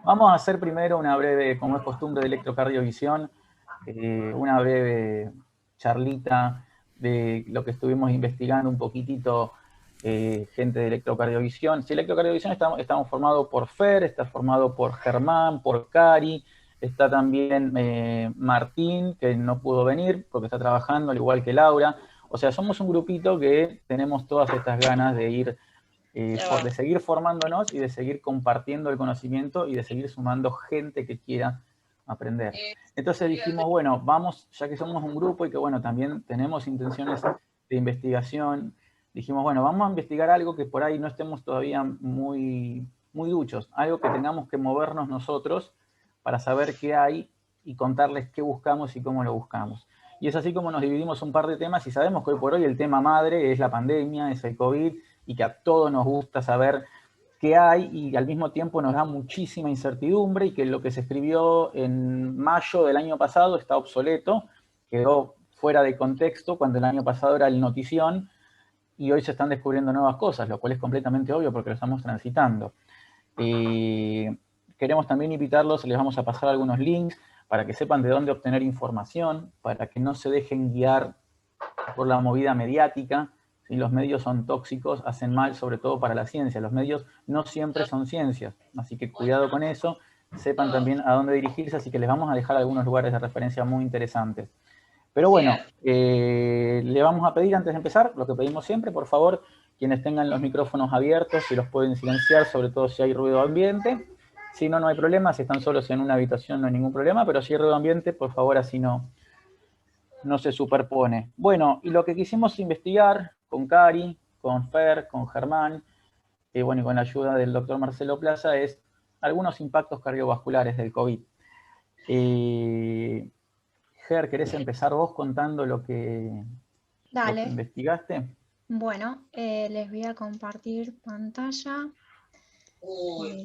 Vamos a hacer primero una breve, como es costumbre de electrocardiovisión, una breve charlita de lo que estuvimos investigando un poquitito, gente de electrocardiovisión. Si electrocardiovisión estamos formados por Fer, está formado por Germán, por Cari, está también Martín, que no pudo venir porque está trabajando, al igual que Laura. O sea, somos un grupito que tenemos todas estas ganas de ir de seguir formándonos y de seguir compartiendo el conocimiento y de seguir sumando gente que quiera aprender. Entonces dijimos, bueno, vamos, ya que somos un grupo y que bueno, también tenemos intenciones de investigación, dijimos, bueno, vamos a investigar algo que por ahí no estemos todavía muy duchos, algo que tengamos que movernos nosotros para saber qué hay y contarles qué buscamos y cómo lo buscamos. Y es así como nos dividimos un par de temas y sabemos que hoy por hoy el tema madre es la pandemia, es el COVID, y que a todos nos gusta saber qué hay y al mismo tiempo nos da muchísima incertidumbre y que lo que se escribió en mayo del año pasado está obsoleto, quedó fuera de contexto cuando el año pasado era el notición y hoy se están descubriendo nuevas cosas, lo cual es completamente obvio porque lo estamos transitando. Queremos también invitarlos, les vamos a pasar algunos links para que sepan de dónde obtener información, para que no se dejen guiar por la movida mediática. Si los medios son tóxicos, hacen mal sobre todo para la ciencia. Los medios no siempre son ciencias, así que cuidado con eso. Sepan también a dónde dirigirse, así que les vamos a dejar algunos lugares de referencia muy interesantes. Pero bueno, le vamos a pedir antes de empezar, lo que pedimos siempre, por favor, quienes tengan los micrófonos abiertos, si los pueden silenciar, sobre todo si hay ruido ambiente. Si no, no hay problema, si están solos en una habitación no hay ningún problema, pero si hay ruido ambiente, por favor, así no se superpone. Bueno, y lo que quisimos investigar con Cari, con Fer, con Germán, bueno, y con la ayuda del doctor Marcelo Plaza, es algunos impactos cardiovasculares del COVID. Ger, ¿querés empezar vos contando lo que Dale. investigaste? Bueno, les voy a compartir pantalla.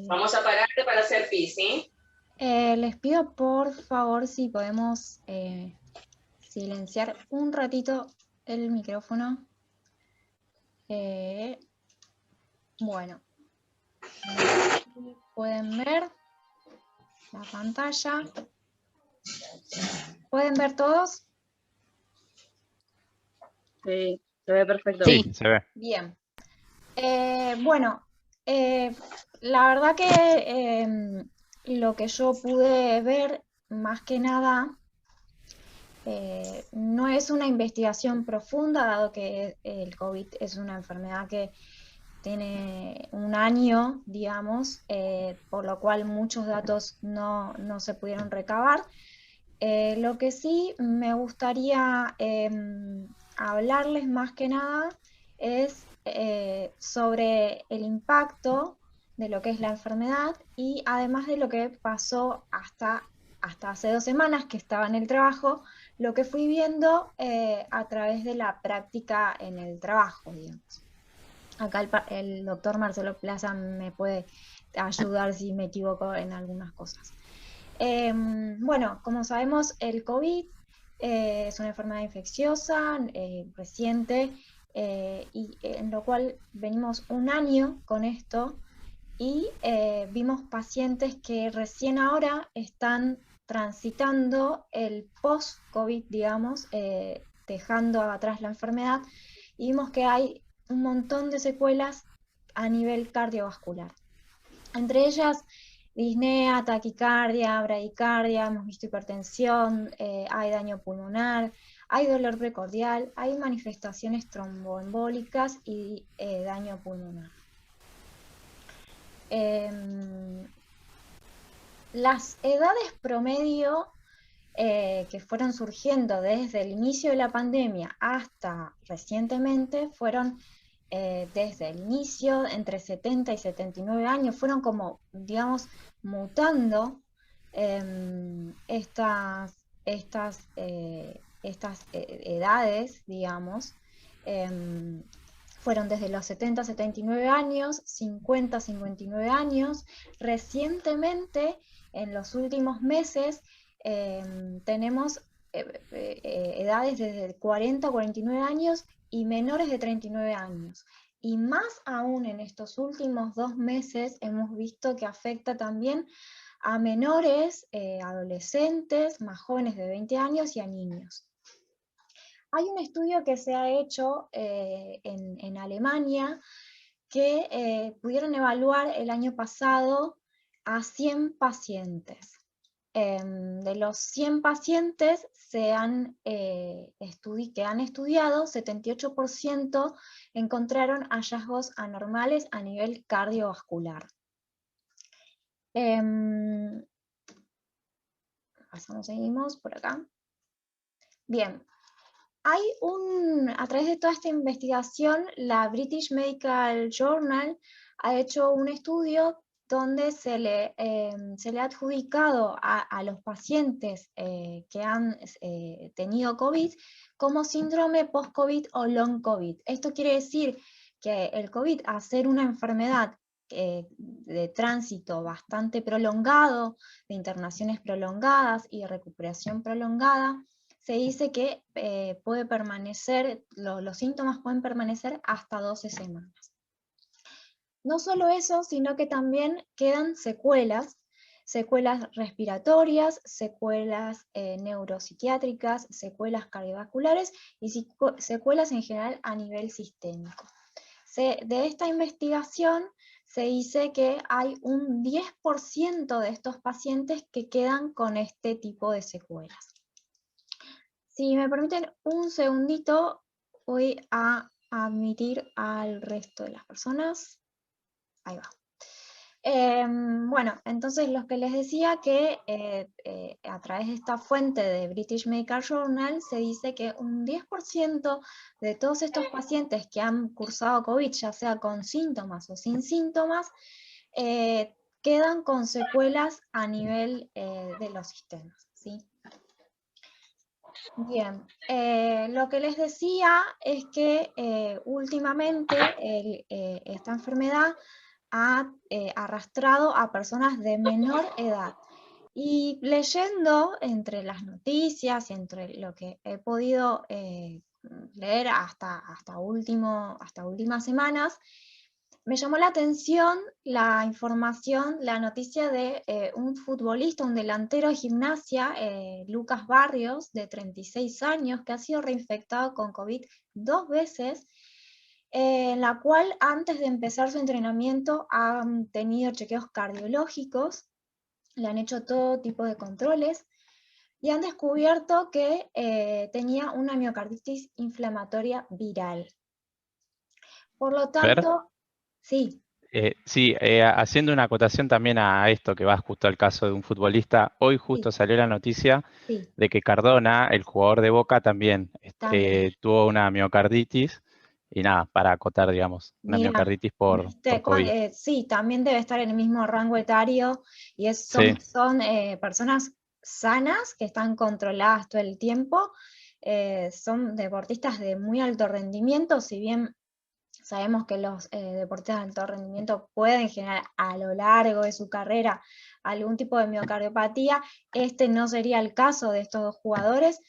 Vamos a pararte para hacer pis, ¿sí? Les pido por favor si podemos silenciar un ratito el micrófono. Bueno, pueden ver la pantalla. ¿Pueden ver todos? Sí, se ve perfecto. Sí, se ve. Bien. Bueno, la verdad que lo que yo pude ver, más que nada, no es una investigación profunda, dado que el COVID es una enfermedad que tiene un año, digamos, por lo cual muchos datos no se pudieron recabar. Lo que sí me gustaría hablarles más que nada es sobre el impacto de lo que es la enfermedad y además de lo que pasó hasta hace 2 semanas que estaba en el trabajo, lo que fui viendo a través de la práctica en el trabajo, digamos. Acá el doctor Marcelo Plaza me puede ayudar si me equivoco en algunas cosas. Bueno, como sabemos, el COVID es una enfermedad infecciosa reciente y en lo cual venimos un año con esto y vimos pacientes que recién ahora están transitando el post-COVID, digamos, dejando atrás la enfermedad, y vimos que hay un montón de secuelas a nivel cardiovascular. Entre ellas, disnea, taquicardia, bradicardia, hemos visto hipertensión, hay daño pulmonar, hay dolor precordial, hay manifestaciones tromboembólicas y daño pulmonar. Las edades promedio que fueron surgiendo desde el inicio de la pandemia hasta recientemente fueron desde el inicio entre 70 y 79 años, fueron como, digamos, mutando estas edades, digamos. Fueron desde los 70 a 79 años, 50 a 59 años. Recientemente, en los últimos meses, tenemos edades desde 40 a 49 años y menores de 39 años. y más aún en estos últimos 2 meses hemos visto que afecta también a menores, adolescentes, más jóvenes de 20 años y a niños. Hay un estudio que se ha hecho en Alemania que pudieron evaluar el año pasado a 100 pacientes. De los 100 pacientes que han estudiado, 78% encontraron hallazgos anormales a nivel cardiovascular. Seguimos por acá. Bien. A través de toda esta investigación, la British Medical Journal ha hecho un estudio donde se le ha adjudicado a los pacientes que han tenido COVID como síndrome post-COVID o long COVID. Esto quiere decir que el COVID, al ser una enfermedad de tránsito bastante prolongado, de internaciones prolongadas y de recuperación prolongada, se dice que puede permanecer, los síntomas pueden permanecer hasta 12 semanas. No solo eso, sino que también quedan secuelas respiratorias, secuelas neuropsiquiátricas, secuelas cardiovasculares y secuelas en general a nivel sistémico. De esta investigación se dice que hay un 10% de estos pacientes que quedan con este tipo de secuelas. Si me permiten un segundito, voy a admitir al resto de las personas. Ahí va. Bueno, entonces lo que les decía que a través de esta fuente de British Medical Journal se dice que un 10% de todos estos pacientes que han cursado COVID, ya sea con síntomas o sin síntomas, quedan con secuelas a nivel de los sistemas, ¿sí? Bien, lo que les decía es que últimamente esta enfermedad ha arrastrado a personas de menor edad. Y leyendo entre las noticias y entre lo que he podido leer hasta últimas semanas, me llamó la atención la información, la noticia de un futbolista, un delantero de Gimnasia, Lucas Barrios, de 36 años, que ha sido reinfectado con COVID 2 veces, en la cual antes de empezar su entrenamiento han tenido chequeos cardiológicos, le han hecho todo tipo de controles y han descubierto que tenía una miocarditis inflamatoria viral. Por lo tanto, sí. Sí, haciendo una acotación también a esto que va justo al caso de un futbolista, hoy justo salió la noticia de que Cardona, el jugador de Boca, también tuvo una miocarditis, y nada, para acotar, digamos, una miocarditis por COVID. Sí, también debe estar en el mismo rango etario, y son personas sanas que están controladas todo el tiempo, son deportistas de muy alto rendimiento, si bien sabemos que los deportistas de alto rendimiento pueden generar a lo largo de su carrera algún tipo de miocardiopatía, este no sería el caso de estos dos jugadores,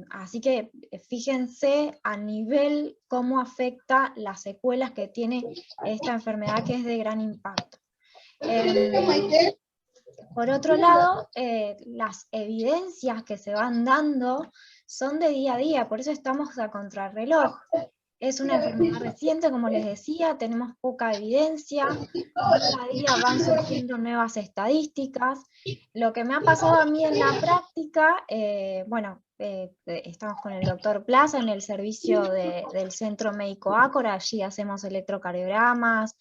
así que fíjense a nivel cómo afecta las secuelas que tiene esta enfermedad, que es de gran impacto. Por otro lado, las evidencias que se van dando son de día a día, por eso estamos a contrarreloj. Es una enfermedad reciente, como les decía, tenemos poca evidencia, día a día van surgiendo nuevas estadísticas. Lo que me ha pasado a mí en la práctica, estamos con el doctor Plaza en el servicio del Centro Médico Ácora, allí hacemos electrocardiogramas,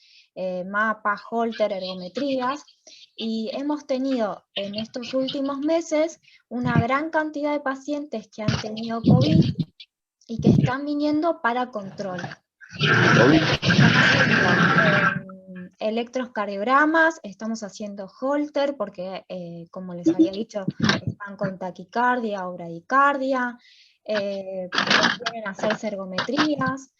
mapas, Holter, ergometrías, y hemos tenido en estos últimos meses una gran cantidad de pacientes que han tenido COVID, y que están viniendo para control. Electrocardiogramas, estamos haciendo Holter, porque como les había dicho, están con taquicardia o bradicardia, quieren hacer ergometrías.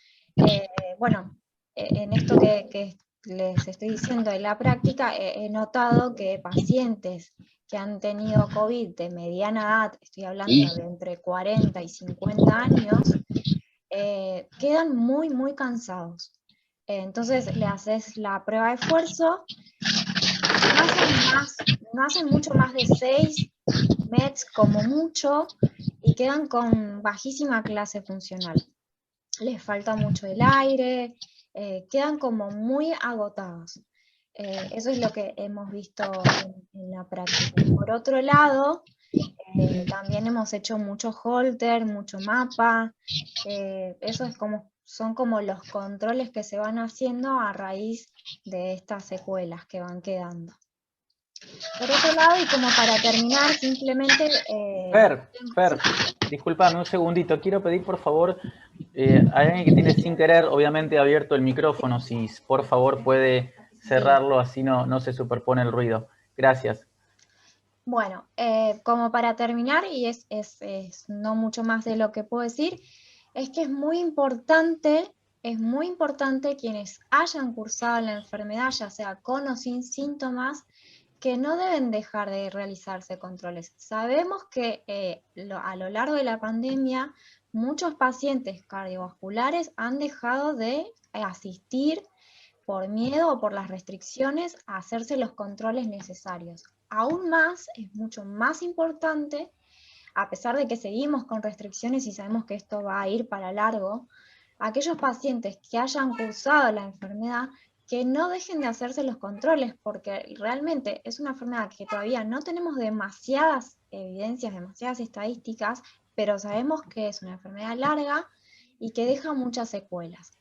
En esto que les estoy diciendo en la práctica, he notado que pacientes que han tenido COVID de mediana edad, estoy hablando de entre 40 y 50 años, quedan muy, muy cansados. Entonces le haces la prueba de esfuerzo, no hacen mucho más de 6 METs como mucho, y quedan con bajísima clase funcional. Les falta mucho el aire, quedan como muy agotados. Eso es lo que hemos visto en la práctica. Por otro lado, también hemos hecho mucho holter, mucho mapa. Eso es son como los controles que se van haciendo a raíz de estas secuelas que van quedando. Por otro lado, y como para terminar, simplemente... Fer, discúlpame un segundito. Quiero pedir, por favor, a alguien que tiene sin querer, obviamente, abierto el micrófono, si por favor puede cerrarlo, así no se superpone el ruido. Gracias. Bueno, como para terminar, y es no mucho más de lo que puedo decir, es que es muy importante quienes hayan cursado la enfermedad, ya sea con o sin síntomas, que no deben dejar de realizarse controles. Sabemos que a lo largo de la pandemia, muchos pacientes cardiovasculares han dejado de asistir por miedo o por las restricciones a hacerse los controles necesarios. Aún más, es mucho más importante, a pesar de que seguimos con restricciones y sabemos que esto va a ir para largo, aquellos pacientes que hayan cursado la enfermedad, que no dejen de hacerse los controles, porque realmente es una enfermedad que todavía no tenemos demasiadas evidencias, demasiadas estadísticas, pero sabemos que es una enfermedad larga y que deja muchas secuelas.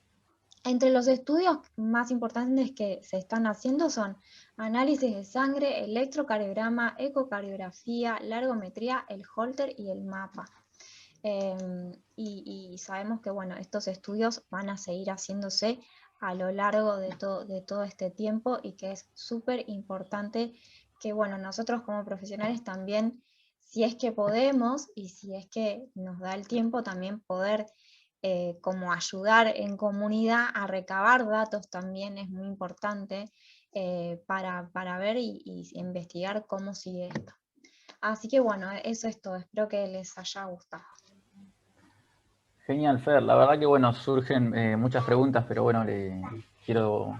Entre los estudios más importantes que se están haciendo son análisis de sangre, electrocardiograma, ecocardiografía, largometría, el holter y el mapa. Y sabemos que bueno, estos estudios van a seguir haciéndose a lo largo de todo este tiempo, y que es súper importante que bueno, nosotros como profesionales también, si es que podemos y si es que nos da el tiempo, también poder como ayudar en comunidad a recabar datos también es muy importante para ver y investigar cómo sigue esto. Así que bueno, eso es todo. Espero que les haya gustado. Genial, Fer. La verdad que bueno, surgen muchas preguntas, pero bueno, quiero,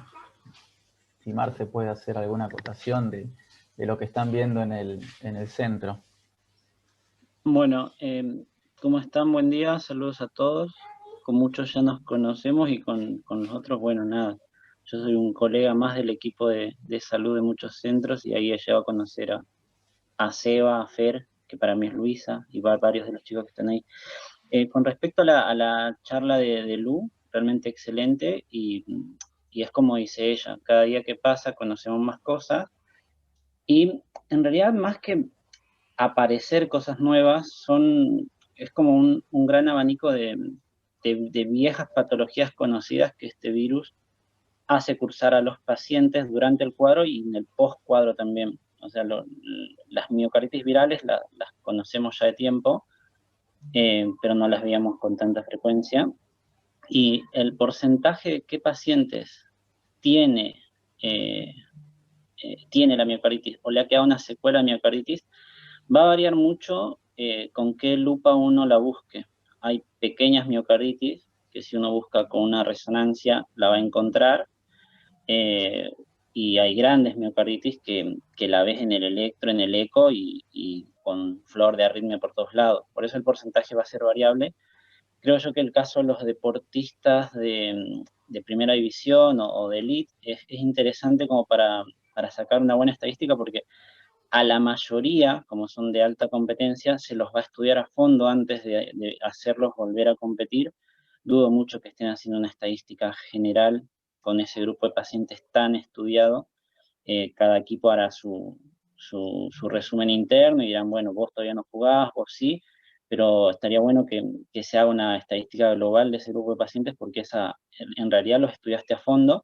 si Marce puede hacer alguna acotación de lo que están viendo en el centro. Bueno, ¿cómo están? Buen día, saludos a todos. Con muchos ya nos conocemos y con los otros, bueno, nada. Yo soy un colega más del equipo de salud de muchos centros, y ahí he llegado a conocer a Seba, a Fer, que para mí es Luisa, y varios de los chicos que están ahí. Con respecto a la charla de Lu, realmente excelente, y es como dice ella, cada día que pasa conocemos más cosas, y en realidad más que aparecer cosas nuevas, es como un gran abanico de viejas patologías conocidas que este virus hace cursar a los pacientes durante el cuadro y en el post-cuadro también. O sea, las miocarditis virales las conocemos ya de tiempo, pero no las veíamos con tanta frecuencia. Y el porcentaje de qué pacientes tiene la miocarditis o le ha quedado una secuela de miocarditis va a variar mucho con qué lupa uno la busque. Hay pequeñas miocarditis que si uno busca con una resonancia la va a encontrar, y hay grandes miocarditis que la ves en el electro, en el eco y con flor de arritmia por todos lados. Por eso el porcentaje va a ser variable. Creo yo que el caso de los deportistas de primera división o de elite es interesante como para sacar una buena estadística, porque a la mayoría, como son de alta competencia, se los va a estudiar a fondo antes de hacerlos volver a competir. Dudo mucho que estén haciendo una estadística general con ese grupo de pacientes tan estudiado. Cada equipo hará su resumen interno y dirán, bueno, vos todavía no jugás, vos sí, pero estaría bueno que se haga una estadística global de ese grupo de pacientes, porque en realidad los estudiaste a fondo,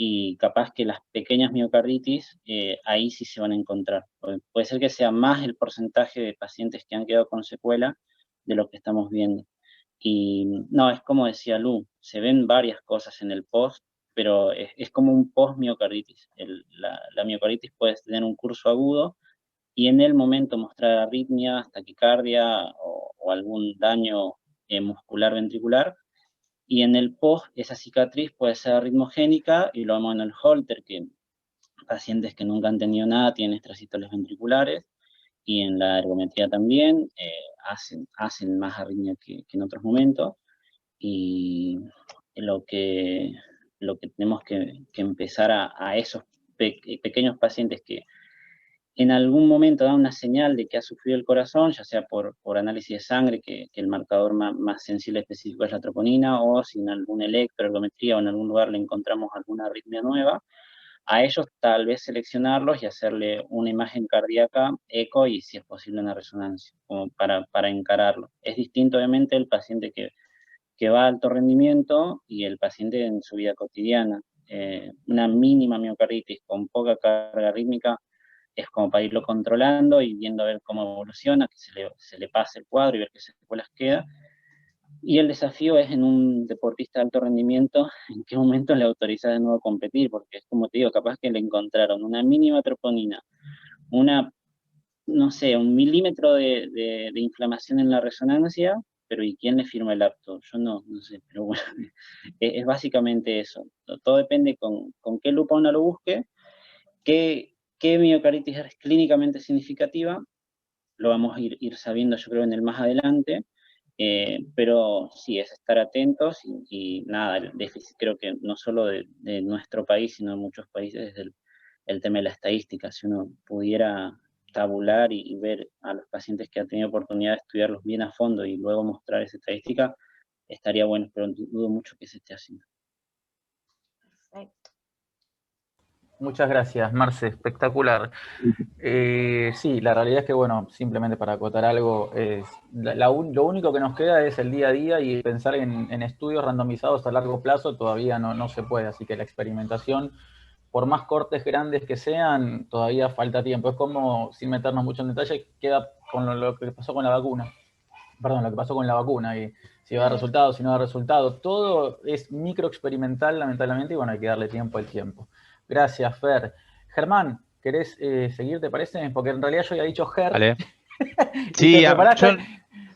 y capaz que las pequeñas miocarditis, ahí sí se van a encontrar. Puede ser que sea más el porcentaje de pacientes que han quedado con secuela de lo que estamos viendo. Y no, es como decía Lu, se ven varias cosas en el post, pero es como un post-miocarditis. La miocarditis puede tener un curso agudo y en el momento mostrar arritmia, taquicardia o algún daño muscular ventricular, Y en el post, esa cicatriz puede ser arritmogénica, y lo vemos en el Holter, que pacientes que nunca han tenido nada tienen extrasístoles ventriculares, y en la ergometría también hacen más arritmia que en otros momentos. Y lo que tenemos que empezar a esos pequeños pacientes que en algún momento dan una señal de que ha sufrido el corazón, ya sea por análisis de sangre, que el marcador más sensible específico es la troponina, o si en algún electroergometría o en algún lugar le encontramos alguna arritmia nueva, a ellos tal vez seleccionarlos y hacerle una imagen cardíaca, eco, y si es posible una resonancia, como para encararlo. Es distinto obviamente el paciente que va a alto rendimiento y el paciente en su vida cotidiana. Una mínima miocarditis con poca carga rítmica es como para irlo controlando y viendo a ver cómo evoluciona, que se le pase el cuadro y ver qué secuelas queda. Y el desafío es en un deportista de alto rendimiento, en qué momento le autoriza de nuevo a competir, porque es como te digo, capaz que le encontraron una mínima troponina, no sé, 1 milímetro de inflamación en la resonancia, pero ¿y quién le firma el apto? Yo no sé, pero bueno, es básicamente eso. Todo depende con qué lupa uno lo busque, qué miocarditis es clínicamente significativa, lo vamos a ir sabiendo yo creo en el más adelante, pero sí, es estar atentos y nada, el déficit creo que no solo de nuestro país, sino de muchos países, es el tema de la estadística. Si uno pudiera tabular y ver a los pacientes que han tenido oportunidad de estudiarlos bien a fondo y luego mostrar esa estadística, estaría bueno, pero dudo mucho que se esté haciendo. Perfecto. Muchas gracias, Marce, espectacular. Sí, la realidad es que, bueno, simplemente para acotar algo, lo único que nos queda es el día a día, y pensar en estudios randomizados a largo plazo todavía no se puede, así que la experimentación, por más cortes grandes que sean, todavía falta tiempo. Es como, sin meternos mucho en detalle, queda con lo que pasó con la vacuna. Perdón, lo que pasó con la vacuna, y si va a dar resultado, si no da resultado, todo es microexperimental, lamentablemente, y bueno, hay que darle tiempo al tiempo. Gracias, Fer. Germán, ¿querés seguir, te parece? Porque en realidad yo había dicho Ger. Vale. Sí,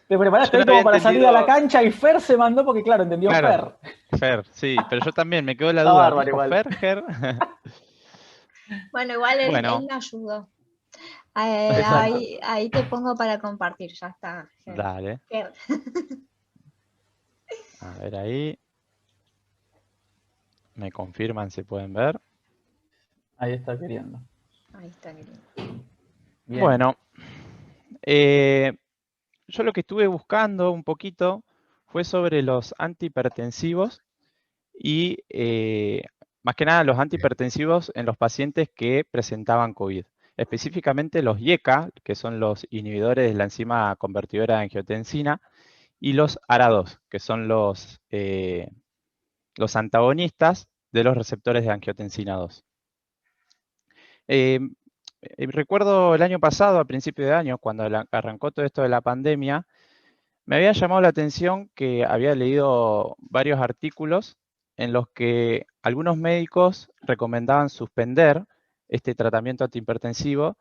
te preparaste ahí como para salir a la cancha, y Fer se mandó porque, claro, entendió claro, Fer. Sí, pero yo también me quedó la duda. Bárbaro, ¿Dijo igual. Fer, Ger? Bueno, igual él me ayudó. Ahí te pongo para compartir, ya está. Ger. Dale. Ger. A ver ahí. Me confirman si pueden ver. Ahí está queriendo. Ahí está queriendo. Bien. Bueno, yo lo que estuve buscando un poquito fue sobre los antihipertensivos y más que nada los antihipertensivos en los pacientes que presentaban COVID. Específicamente los IECA, que son los inhibidores de la enzima convertidora de angiotensina, y los ARA2, que son los antagonistas de los receptores de angiotensina 2. Recuerdo el año pasado, a principio de año, cuando arrancó todo esto de la pandemia, me había llamado la atención que había leído varios artículos en los que algunos médicos recomendaban suspender este tratamiento antihipertensivo,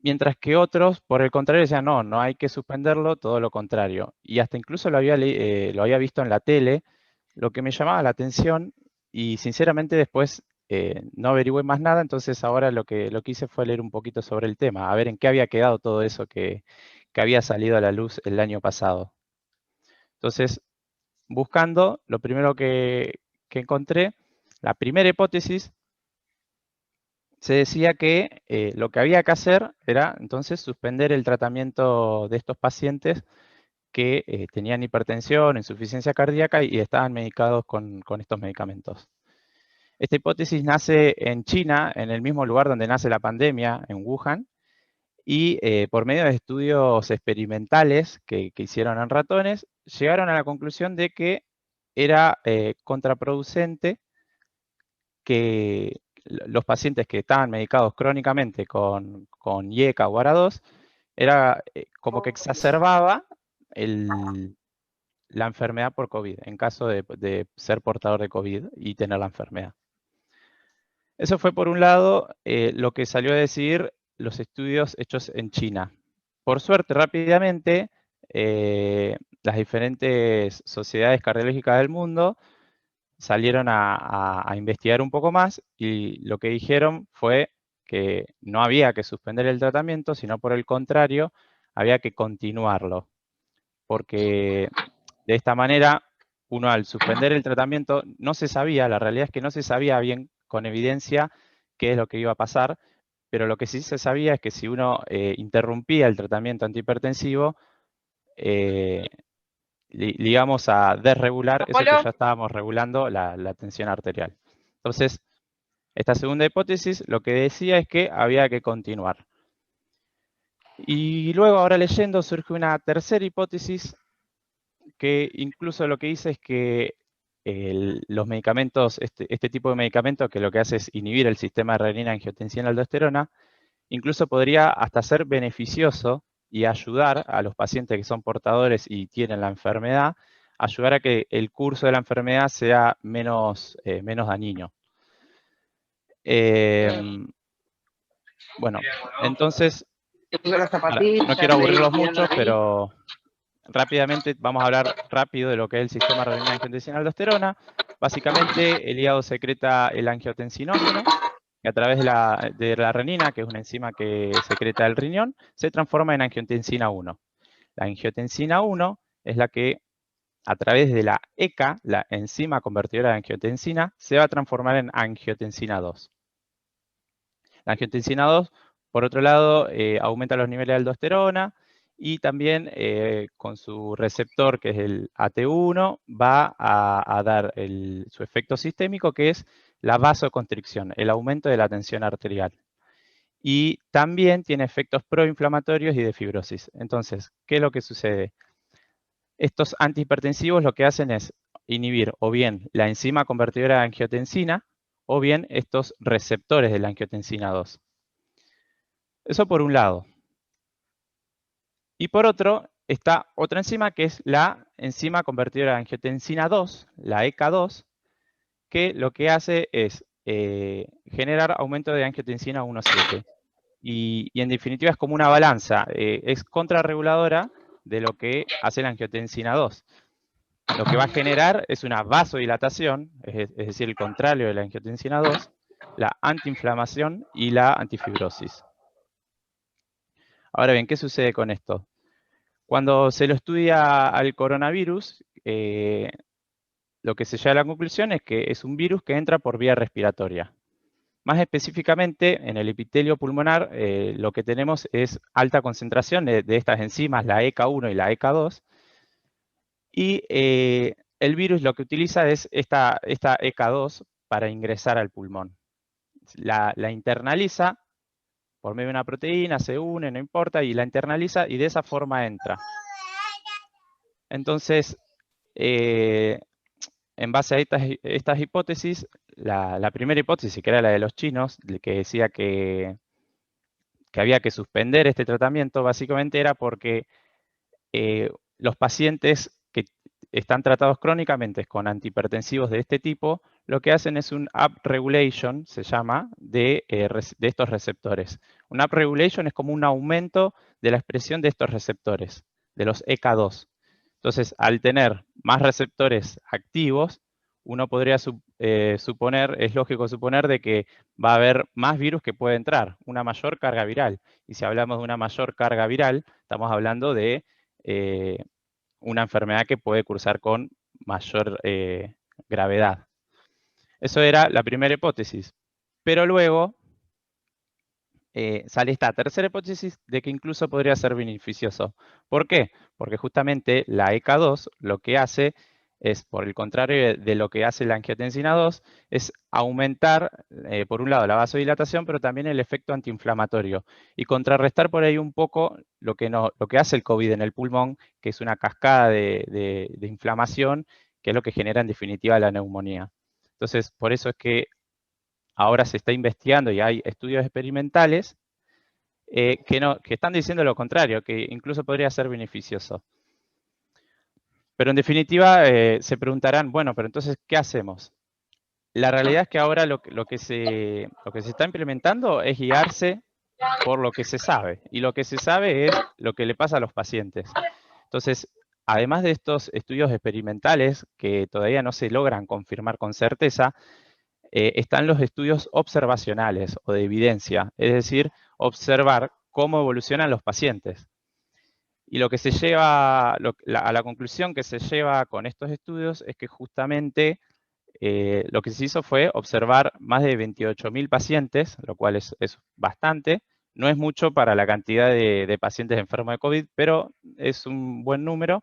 mientras que otros, por el contrario, decían no hay que suspenderlo, todo lo contrario. Y hasta incluso lo había visto en la tele, lo que me llamaba la atención, y sinceramente después no averigüé más nada. Entonces ahora lo que hice fue leer un poquito sobre el tema, a ver en qué había quedado todo eso que había salido a la luz el año pasado. Entonces, buscando, lo primero que encontré, la primera hipótesis, se decía que lo que había que hacer era entonces suspender el tratamiento de estos pacientes que tenían hipertensión, insuficiencia cardíaca y estaban medicados con estos medicamentos. Esta hipótesis nace en China, en el mismo lugar donde nace la pandemia, en Wuhan, y por medio de estudios experimentales que hicieron en ratones, llegaron a la conclusión de que era contraproducente que los pacientes que estaban medicados crónicamente con IECA o ARA2, era como que exacerbaba la enfermedad por COVID, en caso de ser portador de COVID y tener la enfermedad. Eso fue, por un lado, lo que salió a decir los estudios hechos en China. Por suerte, rápidamente, las diferentes sociedades cardiológicas del mundo salieron a investigar un poco más y lo que dijeron fue que no había que suspender el tratamiento, sino por el contrario, había que continuarlo. Porque de esta manera, uno al suspender el tratamiento no se sabía, la realidad es que no se sabía bien con evidencia qué es lo que iba a pasar, pero lo que sí se sabía es que si uno interrumpía el tratamiento antihipertensivo, le íbamos a desregular eso que ya estábamos regulando, la tensión arterial. Entonces, esta segunda hipótesis lo que decía es que había que continuar. Y luego, ahora leyendo, surge una tercera hipótesis que incluso lo que dice es que los medicamentos, este tipo de medicamento que lo que hace es inhibir el sistema de renina, angiotensina, aldosterona, incluso podría hasta ser beneficioso y ayudar a los pacientes que son portadores y tienen la enfermedad, ayudar a que el curso de la enfermedad sea menos dañino. Bueno, entonces, no quiero aburrirlos mucho, pero rápidamente vamos a hablar rápido de lo que es el sistema renina, angiotensina, aldosterona. Básicamente, el hígado secreta el angiotensinógeno, que a través de la renina, que es una enzima que secreta el riñón, se transforma en angiotensina 1. La angiotensina 1 es la que, a través de la ECA, la enzima convertidora de angiotensina, se va a transformar en angiotensina 2. La angiotensina 2, por otro lado, aumenta los niveles de aldosterona y también con su receptor, que es el AT1, va a dar su efecto sistémico, que es la vasoconstricción, el aumento de la tensión arterial. Y también tiene efectos proinflamatorios y de fibrosis. Entonces, ¿qué es lo que sucede? Estos antihipertensivos lo que hacen es inhibir o bien la enzima convertidora de angiotensina o bien estos receptores de la angiotensina 2. Eso por un lado. Y por otro, está otra enzima que es la enzima convertidora de angiotensina 2, la ECA2, que lo que hace es generar aumento de angiotensina 1,7. Y en definitiva es como una balanza, es contrarreguladora de lo que hace la angiotensina 2. Lo que va a generar es una vasodilatación, es decir, el contrario de la angiotensina 2, la antiinflamación y la antifibrosis. Ahora bien, ¿qué sucede con esto? Cuando se lo estudia al coronavirus, lo que se llega a la conclusión es que es un virus que entra por vía respiratoria. Más específicamente, en el epitelio pulmonar, lo que tenemos es alta concentración de estas enzimas, la ECA1 y la ECA2, y el virus lo que utiliza es esta ECA2 para ingresar al pulmón. La internaliza por medio de una proteína, se une, no importa, y la internaliza y de esa forma entra. Entonces, en base a estas hipótesis, la primera hipótesis, que era la de los chinos, que decía que había que suspender este tratamiento, básicamente era porque los pacientes que están tratados crónicamente con antihipertensivos de este tipo, lo que hacen es un upregulation, se llama, de estos receptores. Un upregulation es como un aumento de la expresión de estos receptores, de los ECA2. Entonces, al tener más receptores activos, uno podría suponer, es lógico suponer, de que va a haber más virus que puede entrar, una mayor carga viral. Y si hablamos de una mayor carga viral, estamos hablando de una enfermedad que puede cursar con mayor gravedad. Eso era la primera hipótesis. Pero luego sale esta tercera hipótesis de que incluso podría ser beneficioso. ¿Por qué? Porque justamente la ECA2 lo que hace es, por el contrario de lo que hace la angiotensina 2, es aumentar, por un lado, la vasodilatación, pero también el efecto antiinflamatorio y contrarrestar por ahí un poco lo que hace el COVID en el pulmón, que es una cascada de inflamación, que es lo que genera en definitiva la neumonía. Entonces, por eso es que ahora se está investigando y hay estudios experimentales que están diciendo lo contrario, que incluso podría ser beneficioso. Pero en definitiva se preguntarán, bueno, pero entonces, ¿qué hacemos? La realidad es que ahora lo que se está implementando es guiarse por lo que se sabe. Y lo que se sabe es lo que le pasa a los pacientes. Entonces, además de estos estudios experimentales que todavía no se logran confirmar con certeza, están los estudios observacionales o de evidencia, es decir, observar cómo evolucionan los pacientes. Y lo que se lleva, a la conclusión que se lleva con estos estudios es que justamente lo que se hizo fue observar más de 28.000 pacientes, lo cual es bastante. No es mucho para la cantidad de pacientes enfermos de COVID, pero es un buen número.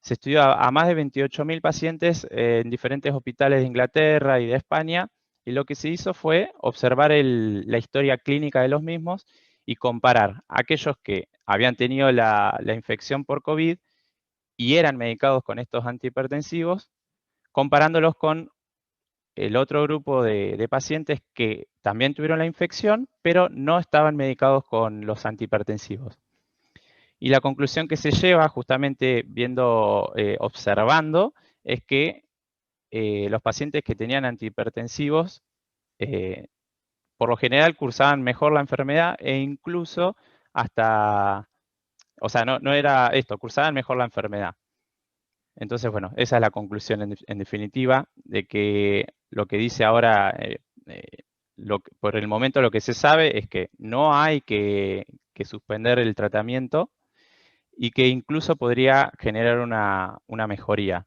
Se estudió a más de 28.000 pacientes en diferentes hospitales de Inglaterra y de España, y lo que se hizo fue observar la historia clínica de los mismos y comparar a aquellos que habían tenido la infección por COVID y eran medicados con estos antihipertensivos, comparándolos con el otro grupo de pacientes que también tuvieron la infección, pero no estaban medicados con los antihipertensivos. Y la conclusión que se lleva, justamente observando, es que los pacientes que tenían antihipertensivos, por lo general cursaban mejor la enfermedad e incluso hasta, o sea, no era esto, cursaban mejor la enfermedad. Entonces, bueno, esa es la conclusión en definitiva, de que lo que dice ahora, por el momento lo que se sabe es que no hay que suspender el tratamiento y que incluso podría generar una mejoría.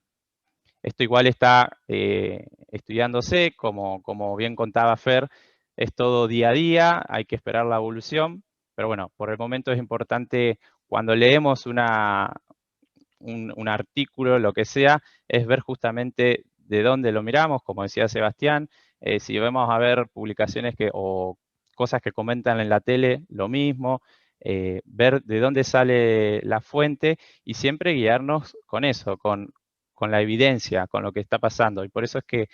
Esto igual está estudiándose, como bien contaba Fer, es todo día a día, hay que esperar la evolución, pero bueno, por el momento es importante cuando leemos un artículo, lo que sea, es ver justamente de dónde lo miramos, como decía Sebastián, si vamos a ver publicaciones o cosas que comentan en la tele, lo mismo, ver de dónde sale la fuente y siempre guiarnos con eso, con la evidencia, con lo que está pasando. Y por eso es que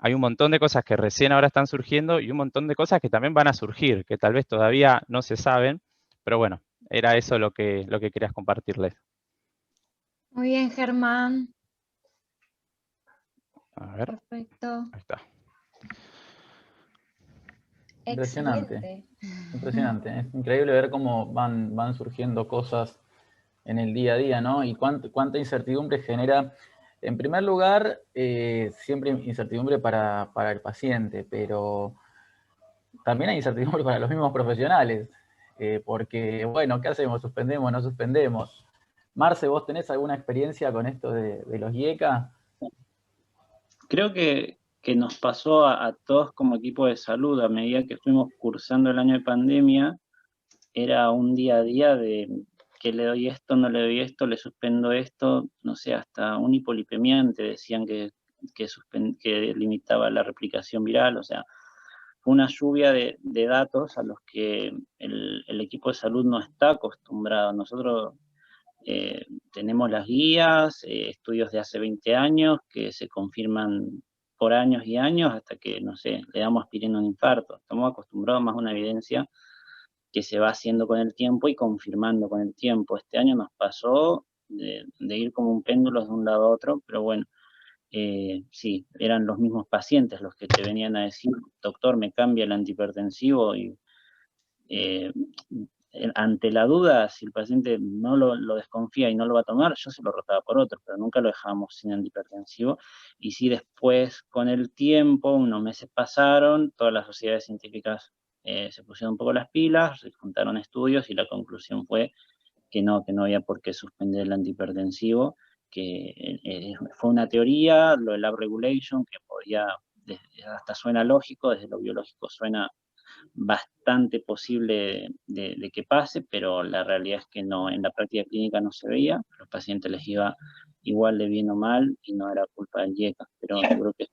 hay un montón de cosas que recién ahora están surgiendo y un montón de cosas que también van a surgir, que tal vez todavía no se saben, pero bueno, era eso lo que querías compartirles. Muy bien, Germán. A ver. Perfecto. Ahí está. Impresionante. Excelente. Impresionante. Es increíble ver cómo van surgiendo cosas en el día a día, ¿no? Y cuánta incertidumbre genera. En primer lugar, siempre incertidumbre para el paciente, pero también hay incertidumbre para los mismos profesionales, porque, bueno, ¿qué hacemos? ¿Suspendemos? ¿No suspendemos? Marce, ¿vos tenés alguna experiencia con esto de los IECA? Creo que nos pasó a todos como equipo de salud, a medida que fuimos cursando el año de pandemia, era un día a día de que le doy esto, no le doy esto, le suspendo esto, no sé, hasta un hipolipemiante decían que limitaba la replicación viral, o sea, fue una lluvia de datos a los que el equipo de salud no está acostumbrado. Nosotros tenemos las guías, estudios de hace 20 años que se confirman por años y años hasta que, no sé, le damos aspirina a un infarto. Estamos acostumbrados más a una evidencia que se va haciendo con el tiempo y confirmando con el tiempo. Este año nos pasó de ir como un péndulo de un lado a otro, pero bueno, sí, eran los mismos pacientes los que te venían a decir, doctor, me cambia el antihipertensivo y ante la duda, si el paciente no lo desconfía y no lo va a tomar, yo se lo rotaba por otro, pero nunca lo dejábamos sin antihipertensivo. Y si después, con el tiempo, unos meses pasaron, todas las sociedades científicas se pusieron un poco las pilas, se juntaron estudios y la conclusión fue que no había por qué suspender el antihipertensivo, que fue una teoría, lo del lab regulation, que podía, hasta suena lógico, desde lo biológico suena bastante posible de que pase, pero la realidad es que no, en la práctica clínica no se veía, a los pacientes les iba igual de bien o mal y no era culpa del IECA, pero yo creo que es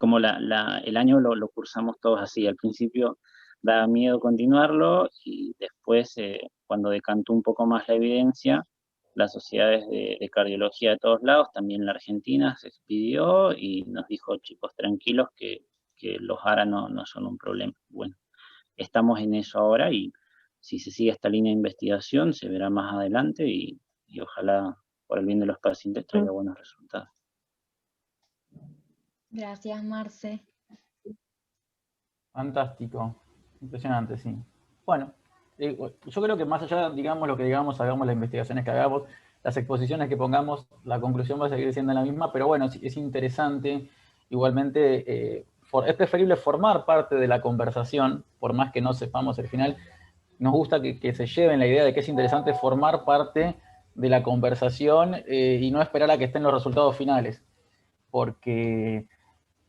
como el año lo cursamos todos así, al principio daba miedo continuarlo y después cuando decantó un poco más la evidencia, las sociedades de cardiología de todos lados, también la Argentina, se expidió y nos dijo, chicos, tranquilos que los ARA no son un problema. Bueno, estamos en eso ahora y si se sigue esta línea de investigación se verá más adelante y ojalá por el bien de los pacientes traiga buenos resultados. Gracias, Marce. Fantástico. Impresionante, sí. Bueno, yo creo que más allá, digamos lo que digamos, hagamos las investigaciones que hagamos, las exposiciones que pongamos, la conclusión va a seguir siendo la misma, pero bueno, es interesante, igualmente, es preferible formar parte de la conversación, por más que no sepamos el final. Nos gusta que se lleven la idea de que es interesante formar parte de la conversación y no esperar a que estén los resultados finales, porque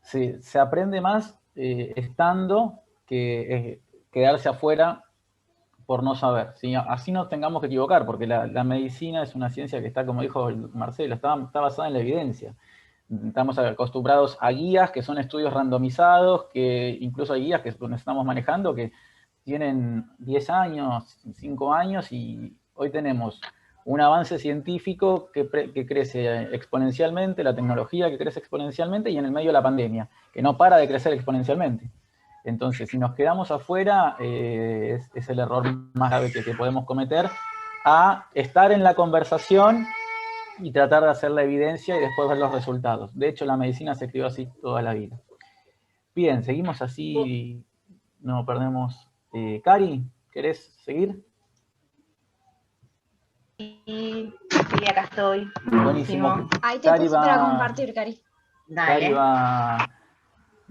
se aprende más estando que quedarse afuera por no saber. ¿Sí? Así no tengamos que equivocar, porque la medicina es una ciencia que está, como dijo Marcelo, está basada en la evidencia. Estamos acostumbrados a guías que son estudios randomizados, que incluso hay guías que estamos manejando que tienen 10 años, 5 años, y hoy tenemos un avance científico que crece exponencialmente, la tecnología que crece exponencialmente, y en el medio la pandemia, que no para de crecer exponencialmente. Entonces, si nos quedamos afuera, es el error más grave que podemos cometer, a estar en la conversación y tratar de hacer la evidencia y después ver los resultados. De hecho, la medicina se escribió así toda la vida. Bien, seguimos así, no perdemos. Cari, ¿querés seguir? Sí, acá estoy. Buenísimo. Ahí te puse para compartir, Cari. Cari va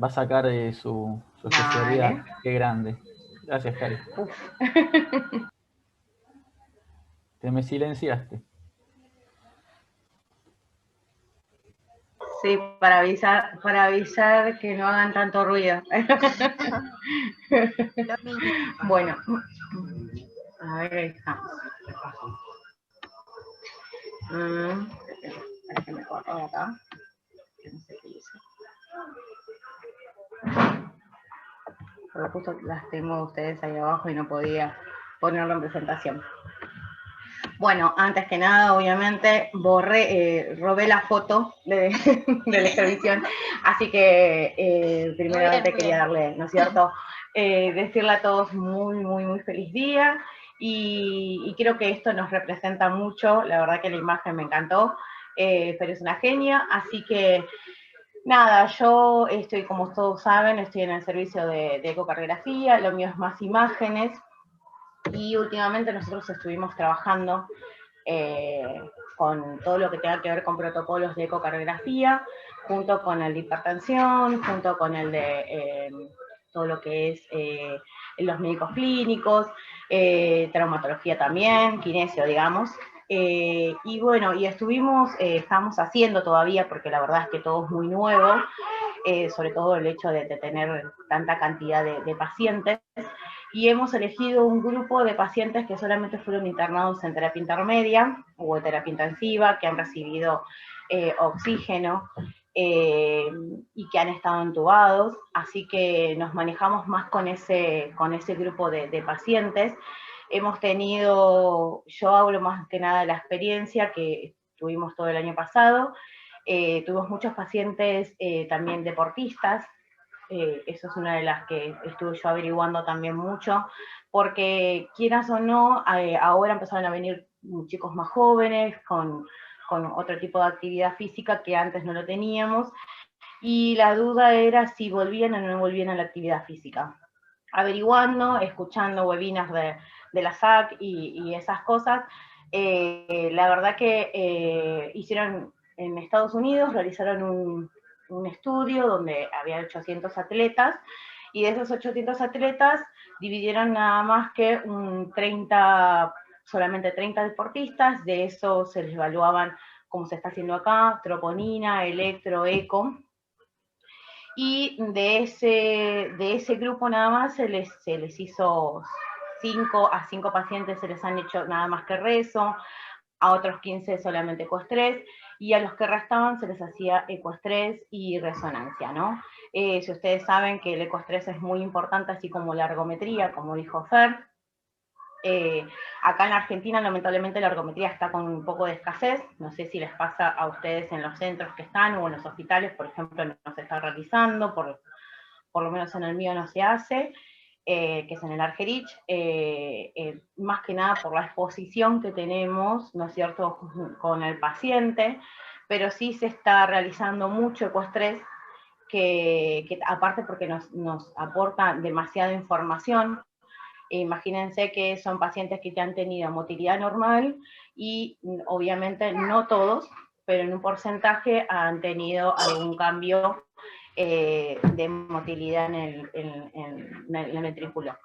a sacar su especialidad. Qué grande. Gracias, Cari. Te me silenciaste. Sí, para avisar que no hagan tanto ruido. Bueno, a ver, ahí estamos. Para que me corro acá. No sé qué hice. Pero justo las tengo ustedes ahí abajo y no podía ponerlo en presentación. Bueno, antes que nada, obviamente, robé la foto de la exhibición, así que primeramente quería darle, ¿no es cierto?, decirle a todos muy feliz día, y creo que esto nos representa mucho. La verdad que la imagen me encantó, pero es una genia, así que nada, yo estoy, como todos saben, estoy en el servicio de ecocardiografía, lo mío es más imágenes, y últimamente nosotros estuvimos trabajando con todo lo que tenga que ver con protocolos de ecocardiografía, junto con el de hipertensión, junto con el de todo lo que es los médicos clínicos, traumatología también, kinesio, digamos. Y bueno, y estamos haciendo todavía, porque la verdad es que todo es muy nuevo, sobre todo el hecho de tener tanta cantidad de pacientes, y hemos elegido un grupo de pacientes que solamente fueron internados en terapia intermedia o en terapia intensiva, que han recibido oxígeno y que han estado entubados, así que nos manejamos más con ese grupo de pacientes. Hemos tenido, yo hablo más que nada de la experiencia que tuvimos todo el año pasado, tuvimos muchos pacientes también deportistas. Eso es una de las que estuve yo averiguando también mucho, porque quieras o no, ahora empezaron a venir chicos más jóvenes con otro tipo de actividad física que antes no lo teníamos, y la duda era si volvían o no volvían a la actividad física. Averiguando, escuchando webinars de la SAC y esas cosas, la verdad que hicieron en Estados Unidos, realizaron un estudio donde había 800 atletas, y de esos 800 atletas dividieron nada más que solamente 30 deportistas. De eso se les evaluaban, como se está haciendo acá, troponina, electro, eco, y de ese grupo nada más se les hizo 5 pacientes se les han hecho nada más que rezo, a otros 15 solamente ecoestrés, y a los que restaban se les hacía ecoestrés y resonancia, ¿no? Si ustedes saben que el ecoestrés es muy importante, así como la ergometría, como dijo Fer, acá en Argentina lamentablemente la ergometría está con un poco de escasez. No sé si les pasa a ustedes en los centros que están o en los hospitales, por ejemplo, no se está realizando, por lo menos en el mío no se hace, que es en el Argerich, más que nada por la exposición que tenemos, ¿no es cierto?, con el paciente, pero sí se está realizando mucho ecoestrés, que aparte porque nos aporta demasiada información. Imagínense que son pacientes que han tenido motilidad normal y obviamente no todos, pero en un porcentaje han tenido algún cambio de motilidad en el ventrículo.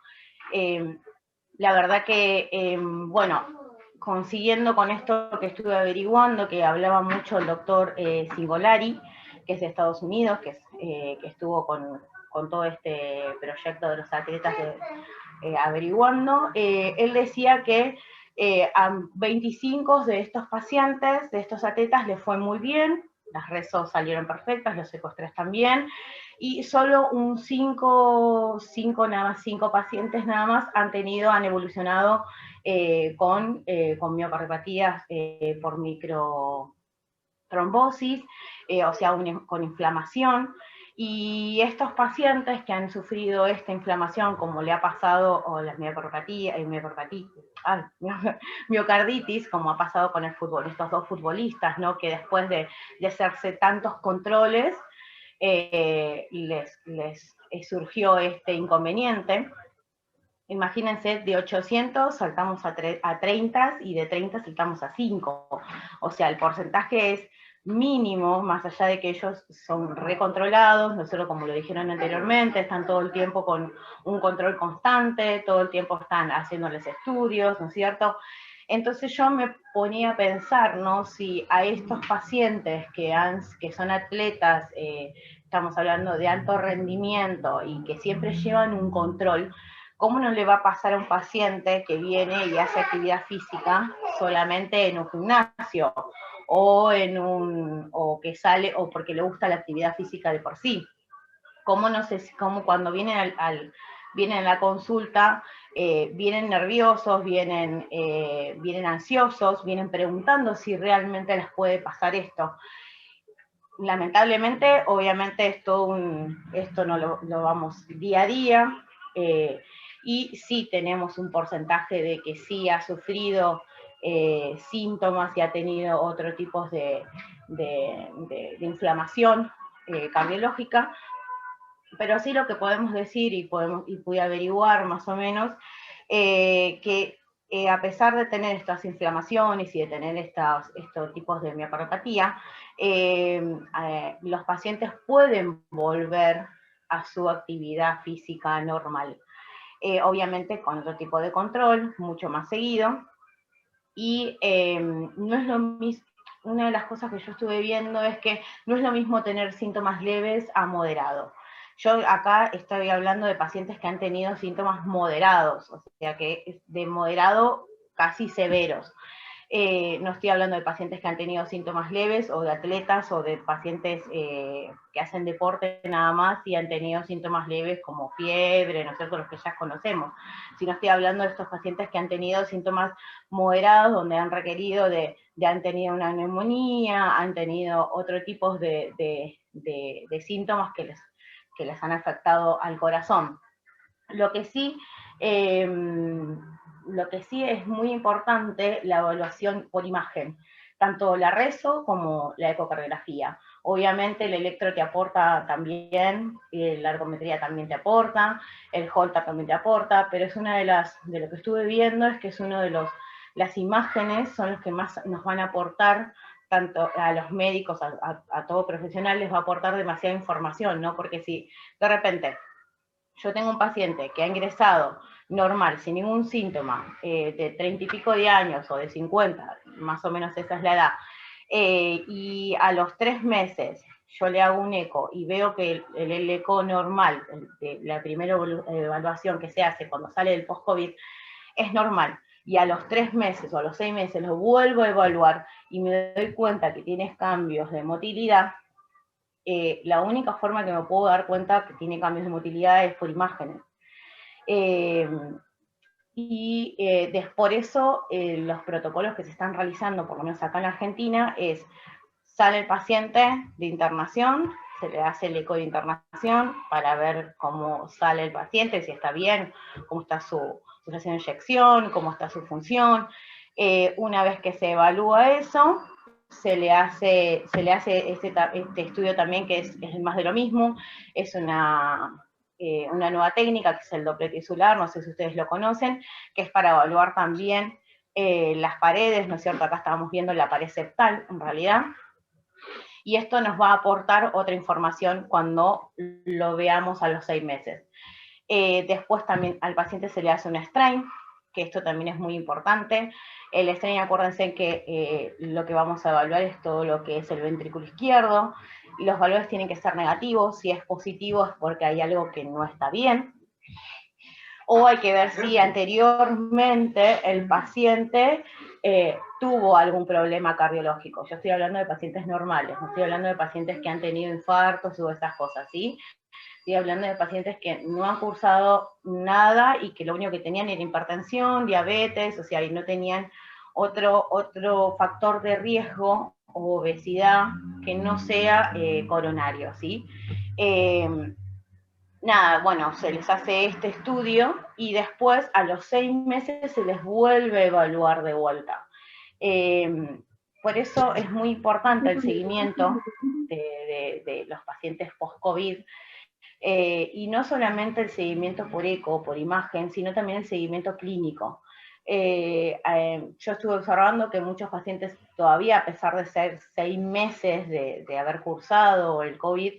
La verdad que, bueno, consiguiendo con esto que estuve averiguando, que hablaba mucho el doctor Cingolari, que es de Estados Unidos, que estuvo con todo este proyecto de los atletas averiguando, él decía que a 25 de estos pacientes, de estos atletas, les fue muy bien, las rezos salieron perfectas, los ECOS-3 también, y solo un 5 pacientes nada más han evolucionado con miocardiopatías por microtrombosis, o sea, con inflamación. Y estos pacientes que han sufrido esta inflamación, como le ha pasado, o la miocarditis, como ha pasado con estos dos futbolistas, ¿no? Que después de hacerse tantos controles, les surgió este inconveniente. Imagínense, de 800 saltamos a 30 y de 30 saltamos a 5. O sea, el porcentaje es mínimo, más allá de que ellos son recontrolados, no solo como lo dijeron anteriormente, están todo el tiempo con un control constante, todo el tiempo están haciéndoles estudios, ¿no es cierto? Entonces yo me ponía a pensar, ¿no? Si a estos pacientes que son atletas, estamos hablando de alto rendimiento y que siempre llevan un control, ¿cómo no le va a pasar a un paciente que viene y hace actividad física solamente en un gimnasio? O que sale, o porque le gusta la actividad física de por sí. ¿Cómo cuando vienen vienen a la consulta, vienen nerviosos, vienen ansiosos, vienen preguntando si realmente les puede pasar esto? Lamentablemente, obviamente esto no lo vamos día a día, y sí tenemos un porcentaje de que sí ha sufrido síntomas y ha tenido otro tipo de inflamación cardiológica, pero sí lo que podemos decir, y pude averiguar más o menos, que a pesar de tener estas inflamaciones y de tener estos tipos de miocardopatía, los pacientes pueden volver a su actividad física normal. Obviamente con otro tipo de control, mucho más seguido, y no es lo mismo. Una de las cosas que yo estuve viendo es que no es lo mismo tener síntomas leves a moderado. Yo acá estoy hablando de pacientes que han tenido síntomas moderados, o sea que de moderado casi severos. No estoy hablando de pacientes que han tenido síntomas leves, o de atletas, o de pacientes que hacen deporte nada más y han tenido síntomas leves como fiebre, ¿no es cierto?, los que ya conocemos. Sino estoy hablando de estos pacientes que han tenido síntomas moderados, donde han requerido han tenido una neumonía, han tenido otro tipo de síntomas que les han afectado al corazón. Lo que sí es muy importante, la evaluación por imagen, tanto la reso como la ecocardiografía. Obviamente el electro te aporta también, la ergometría también te aporta, el Holter también te aporta, pero es una de lo que estuve viendo es que es uno de las imágenes son los que más nos van a aportar, tanto a los médicos, a todo profesional les va a aportar demasiada información, ¿no? Porque si de repente yo tengo un paciente que ha ingresado normal, sin ningún síntoma, de 30 y pico de años o de 50, más o menos esa es la edad, y a los 3 meses yo le hago un eco y veo que el eco normal, la primera evaluación que se hace cuando sale del post-COVID, es normal, y a los 3 meses o a los 6 meses lo vuelvo a evaluar y me doy cuenta que tienes cambios de motilidad, la única forma que me puedo dar cuenta que tiene cambios de motilidad es por imágenes. Por eso los protocolos que se están realizando, por lo menos acá en Argentina, es sale el paciente de internación, se le hace el eco de internación para ver cómo sale el paciente, si está bien, cómo está su situación de inyección, cómo está su función. Una vez que se evalúa eso, se le hace este estudio también, que es más de lo mismo, es una nueva técnica, que es el Doppler tisular, no sé si ustedes lo conocen, que es para evaluar también las paredes, ¿no es cierto? Acá estábamos viendo la pared septal, en realidad, y esto nos va a aportar otra información cuando lo veamos a los 6 meses. Después también al paciente se le hace un strain, que esto también es muy importante. El strain, acuérdense que lo que vamos a evaluar es todo lo que es el ventrículo izquierdo, y los valores tienen que ser negativos. Si es positivo es porque hay algo que no está bien, o hay que ver si anteriormente el paciente tuvo algún problema cardiológico. Yo estoy hablando de pacientes normales, no estoy hablando de pacientes que han tenido infartos o esas cosas, ¿sí? Estoy hablando de pacientes que no han cursado nada y que lo único que tenían era hipertensión, diabetes, o sea, y no tenían otro factor de riesgo o obesidad que no sea coronario, ¿sí? Nada, bueno, se les hace este estudio y después a los 6 meses se les vuelve a evaluar de vuelta. Por eso es muy importante el seguimiento de los pacientes post-COVID, y no solamente el seguimiento por eco, por imagen, sino también el seguimiento clínico. Yo estuve observando que muchos pacientes todavía, a pesar de ser 6 meses de haber cursado el COVID,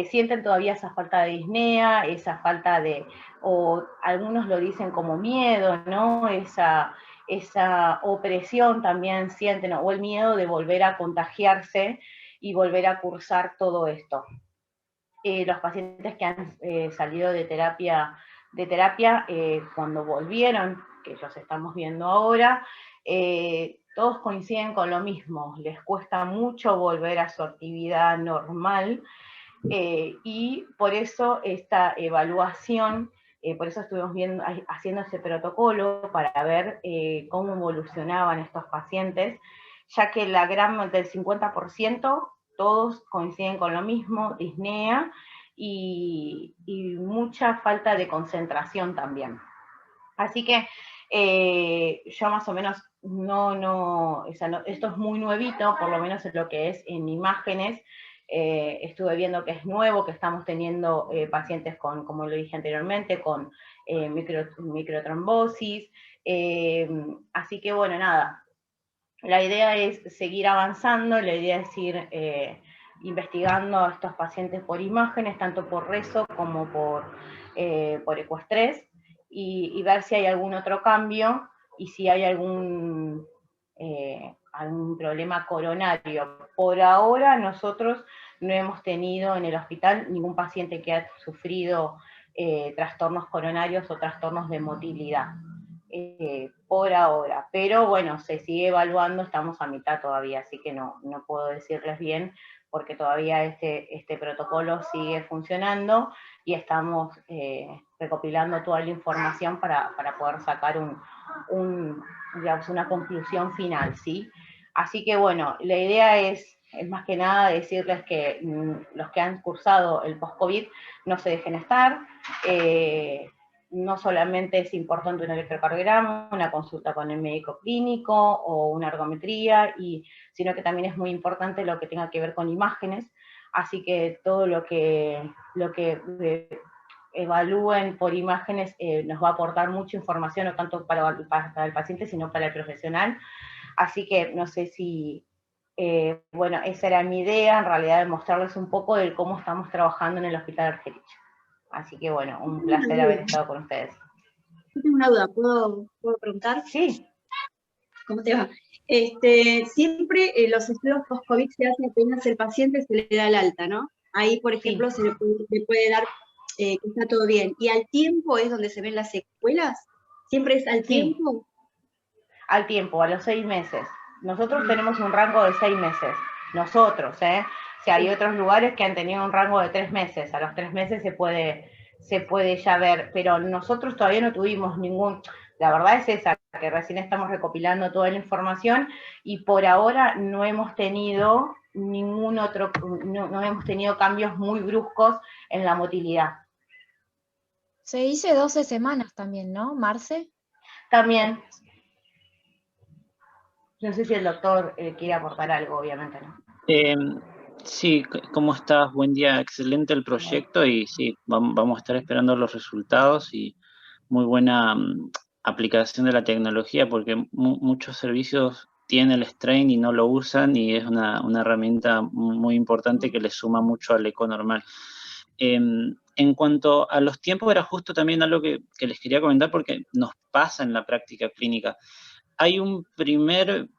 sienten todavía esa falta de disnea, esa falta de, o algunos lo dicen como miedo, ¿no? Esa opresión también sienten, o el miedo de volver a contagiarse y volver a cursar todo esto. Los pacientes que han salido de terapia, cuando volvieron, que los estamos viendo ahora, todos coinciden con lo mismo, les cuesta mucho volver a su actividad normal, y por eso esta evaluación, por eso estuvimos haciendo ese protocolo para ver cómo evolucionaban estos pacientes, ya que del 50% todos coinciden con lo mismo, disnea, y mucha falta de concentración también. Así que yo más o menos esto es muy nuevito, por lo menos en lo que es en imágenes. Estuve viendo que es nuevo, que estamos teniendo pacientes con, como lo dije anteriormente, con microtrombosis, así que bueno, nada, la idea es seguir avanzando, la idea es ir investigando a estos pacientes por imágenes, tanto por rezo como por ecoestrés, y ver si hay algún otro cambio, y si hay algún problema coronario. Por ahora nosotros no hemos tenido en el hospital ningún paciente que ha sufrido trastornos coronarios o trastornos de motilidad. Por ahora, pero bueno, se sigue evaluando, estamos a mitad todavía, así que no puedo decirles bien, porque todavía este protocolo sigue funcionando, y estamos recopilando toda la información para poder sacar digamos, una conclusión final, ¿sí? Así que bueno, la idea es más que nada decirles que los que han cursado el post-COVID no se dejen estar. No solamente es importante un electrocardiograma, una consulta con el médico clínico o una ergometría, sino que también es muy importante lo que tenga que ver con imágenes, así que todo lo que evalúen por imágenes nos va a aportar mucha información, no tanto para el paciente, sino para el profesional. Así que no sé si, bueno, esa era mi idea, en realidad, de mostrarles un poco de cómo estamos trabajando en el Hospital Argerich. Así que bueno, un placer haber estado con ustedes. Yo tengo una duda, ¿puedo preguntar? Sí. ¿Cómo te va? Siempre los estudios post-COVID se hacen apenas el paciente se le da el alta, ¿no? Ahí, por ejemplo, sí, se le puede dar que está todo bien. ¿Y al tiempo es donde se ven las secuelas? ¿Siempre es al tiempo? Al tiempo, a los 6 meses. Nosotros tenemos un rango de 6 meses. Nosotros, O sea, hay otros lugares que han tenido un rango de 3 meses. A los 3 meses se puede ya ver, pero nosotros todavía no tuvimos ningún... La verdad es esa, que recién estamos recopilando toda la información, y por ahora no hemos tenido no hemos tenido cambios muy bruscos en la motilidad. Se dice 12 semanas también, ¿no, Marce? También. No sé si el doctor quiere aportar algo, obviamente, ¿no? Sí, ¿cómo estás? Buen día, excelente el proyecto y sí, vamos a estar esperando los resultados y muy buena aplicación de la tecnología porque muchos servicios tienen el strain y no lo usan y es una herramienta muy importante que le suma mucho al eco normal. En cuanto a los tiempos, era justo también algo que les quería comentar porque nos pasa en la práctica clínica. Hay un primer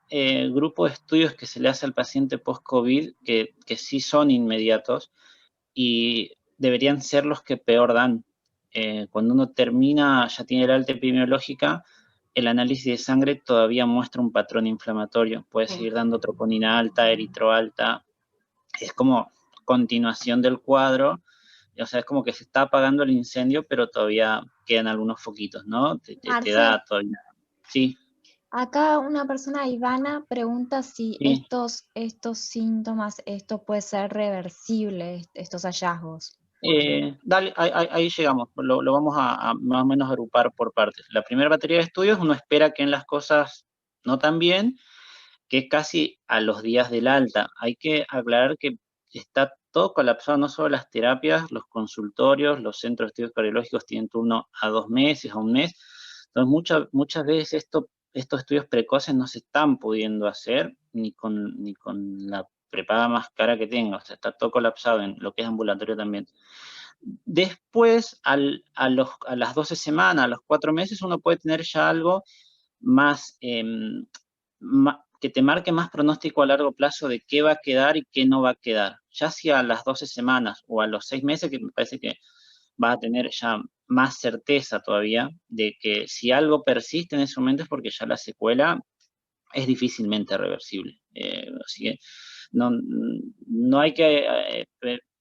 grupo de estudios que se le hace al paciente post-COVID que sí son inmediatos y deberían ser los que peor dan. Cuando uno termina, ya tiene la alta epidemiológica, el análisis de sangre todavía muestra un patrón inflamatorio. Puede seguir dando troponina alta, eritro alta. Es como continuación del cuadro. O sea, es como que se está apagando el incendio, pero todavía quedan algunos foquitos, ¿no? Te da todavía. Sí. Acá una persona, Ivana, pregunta si Sí. estos síntomas, esto puede ser reversible, estos hallazgos. Dale, ahí llegamos, lo vamos a más o menos agrupar por partes. La primera batería de estudios, uno espera que en las cosas no tan bien, que es casi a los días del alta. Hay que aclarar que está todo colapsado, no solo las terapias, los consultorios, los centros de estudios cardiológicos tienen turno a 2 meses, a 1 mes. Entonces, muchas veces estos estudios precoces no se están pudiendo hacer ni con la prepaga más cara que tenga, o sea, está todo colapsado en lo que es ambulatorio también. Después, a las 12 semanas, a los 4 meses, uno puede tener ya algo más, que te marque más pronóstico a largo plazo de qué va a quedar y qué no va a quedar. Ya sea a las 12 semanas o a los 6 meses, que me parece que va a tener ya más certeza todavía de que si algo persiste en ese momento es porque ya la secuela es difícilmente reversible. Así que no hay que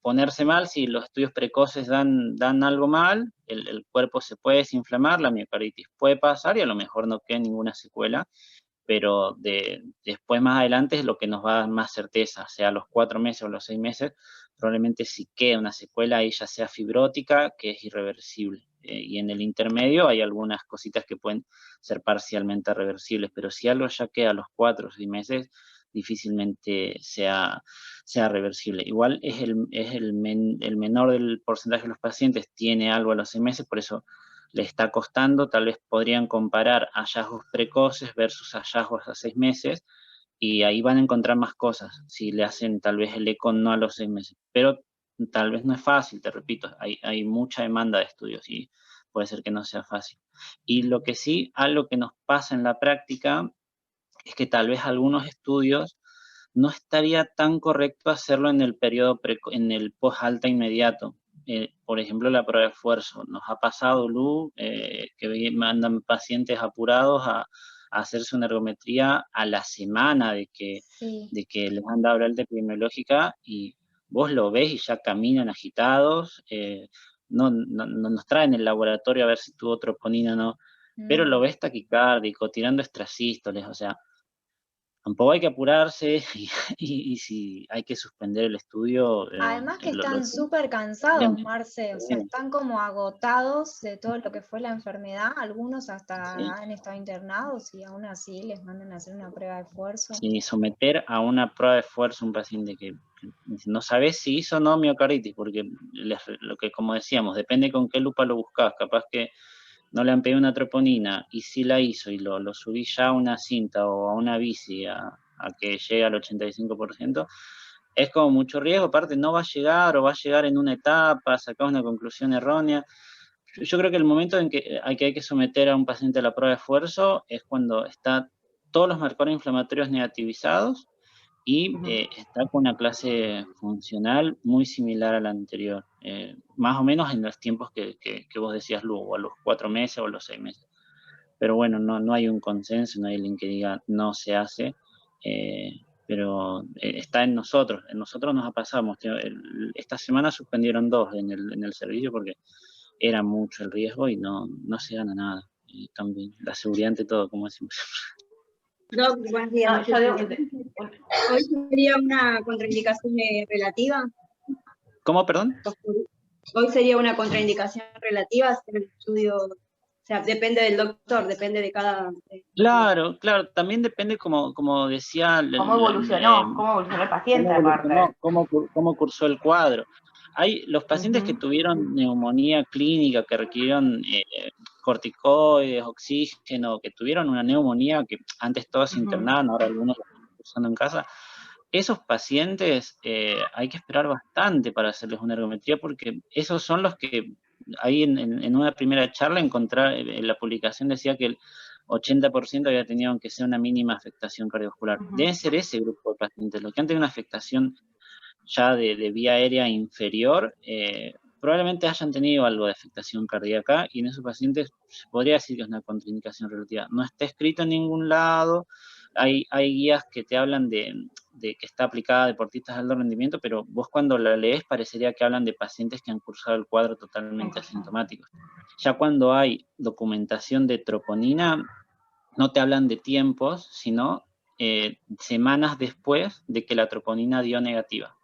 ponerse mal si los estudios precoces dan algo mal, el cuerpo se puede desinflamar, la miocarditis puede pasar y a lo mejor no queda ninguna secuela, pero después más adelante es lo que nos va a dar más certeza, sea a los 4 meses o los 6 meses, probablemente si queda una secuela ahí ya sea fibrótica, que es irreversible. Y en el intermedio hay algunas cositas que pueden ser parcialmente reversibles, pero si algo ya queda a los 4 o 6 meses, difícilmente sea reversible. Igual es el menor del porcentaje de los pacientes tiene algo a los 6 meses, por eso le está costando. Tal vez podrían comparar hallazgos precoces versus hallazgos a 6 meses, y ahí van a encontrar más cosas, si le hacen tal vez el eco no a los 6 meses. Pero tal vez no es fácil, te repito, hay mucha demanda de estudios y puede ser que no sea fácil. Y lo que sí, algo que nos pasa en la práctica, es que tal vez algunos estudios no estaría tan correcto hacerlo en el periodo, en el post-alta inmediato. Por ejemplo, la prueba de esfuerzo. Nos ha pasado, Lu, que mandan pacientes apurados a hacerse una ergometría a la semana de que les han dado la alta epidemiológica y vos lo ves y ya caminan agitados. No nos traen el laboratorio a ver si tuvo troponina o no, pero lo ves taquicárdico, tirando extrasístoles, o sea, tampoco hay que apurarse y si hay que suspender el estudio. Además que están súper cansados, Marce, o sea, están como agotados de todo lo que fue la enfermedad, algunos hasta han estado internados y aún así les mandan a hacer una prueba de esfuerzo. Sí, someter a una prueba de esfuerzo a un paciente que no sabes si hizo o no miocarditis, porque lo que, como decíamos, depende con qué lupa lo buscas, capaz que no le han pedido una troponina y sí la hizo y lo subí ya a una cinta o a una bici a que llegue al 85%, es como mucho riesgo. Aparte no va a llegar o va a llegar en una etapa, sacás una conclusión errónea. Yo creo que el momento en que hay que someter a un paciente a la prueba de esfuerzo es cuando está todos los marcadores inflamatorios negativizados y está con una clase funcional muy similar a la anterior, más o menos en los tiempos que vos decías, luego, a los 4 meses o a los 6 meses. Pero bueno, no hay un consenso, no hay alguien que diga no se hace, pero está en nosotros nos ha pasado. Esta semana suspendieron 2 en el servicio porque era mucho el riesgo y no se gana nada. Y también la seguridad ante todo, como decimos. Doc, buenos días. ¿Hoy sería una contraindicación relativa? ¿Cómo, perdón? ¿Hoy sería una contraindicación relativa hacer el estudio O sea, depende del doctor, depende de cada... Claro, también depende, como decía... ¿Cómo evolucionó el paciente aparte? Cómo cursó el cuadro. Hay los pacientes que tuvieron neumonía clínica, que requirieron corticoides, oxígeno, que tuvieron una neumonía, que antes todos se internaban, ahora algunos lo están cursando en casa. Esos pacientes hay que esperar bastante para hacerles una ergometría, porque esos son los que, ahí en una primera charla en la publicación decía que el 80% había tenido aunque sea una mínima afectación cardiovascular. Debe ser ese grupo de pacientes, los que han tenido una afectación ya de vía aérea inferior, probablemente hayan tenido algo de afectación cardíaca, y en esos pacientes se podría decir que es una contraindicación relativa. No está escrito en ningún lado, hay guías que te hablan de que está aplicada a deportistas de alto rendimiento, pero vos cuando la lees parecería que hablan de pacientes que han cursado el cuadro totalmente asintomáticos. Ya cuando hay documentación de troponina, no te hablan de tiempos, sino semanas después de que la troponina dio negativa.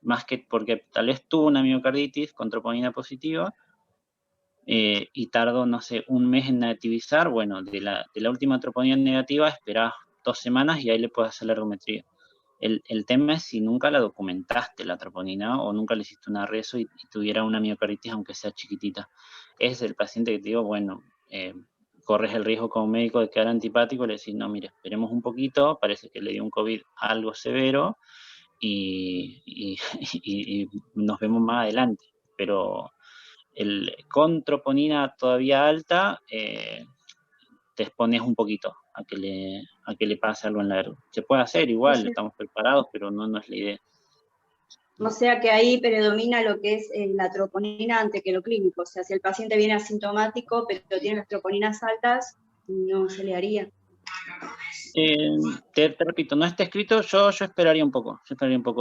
Más que porque tal vez tuvo una miocarditis con troponina positiva, y tardó, no sé, un mes en negativizar. Bueno, de la última troponina negativa esperás 2 semanas y ahí le puedes hacer la ergometría. El tema es si nunca la documentaste la troponina, o nunca le hiciste una reso y tuviera una miocarditis aunque sea chiquitita. Es el paciente que te digo, bueno, corres el riesgo como médico de quedar antipático, le decís, no, mire, esperemos un poquito, parece que le dio un COVID algo severo, y nos vemos más adelante. Pero con troponina todavía alta, te expones un poquito a que le pase algo en la ergo. Se puede hacer igual, estamos preparados, pero no es la idea. O sea que ahí predomina lo que es la troponina ante que lo clínico. O sea, si el paciente viene asintomático, pero tiene las troponinas altas, no se le haría. Te repito, no está escrito, yo esperaría un poco.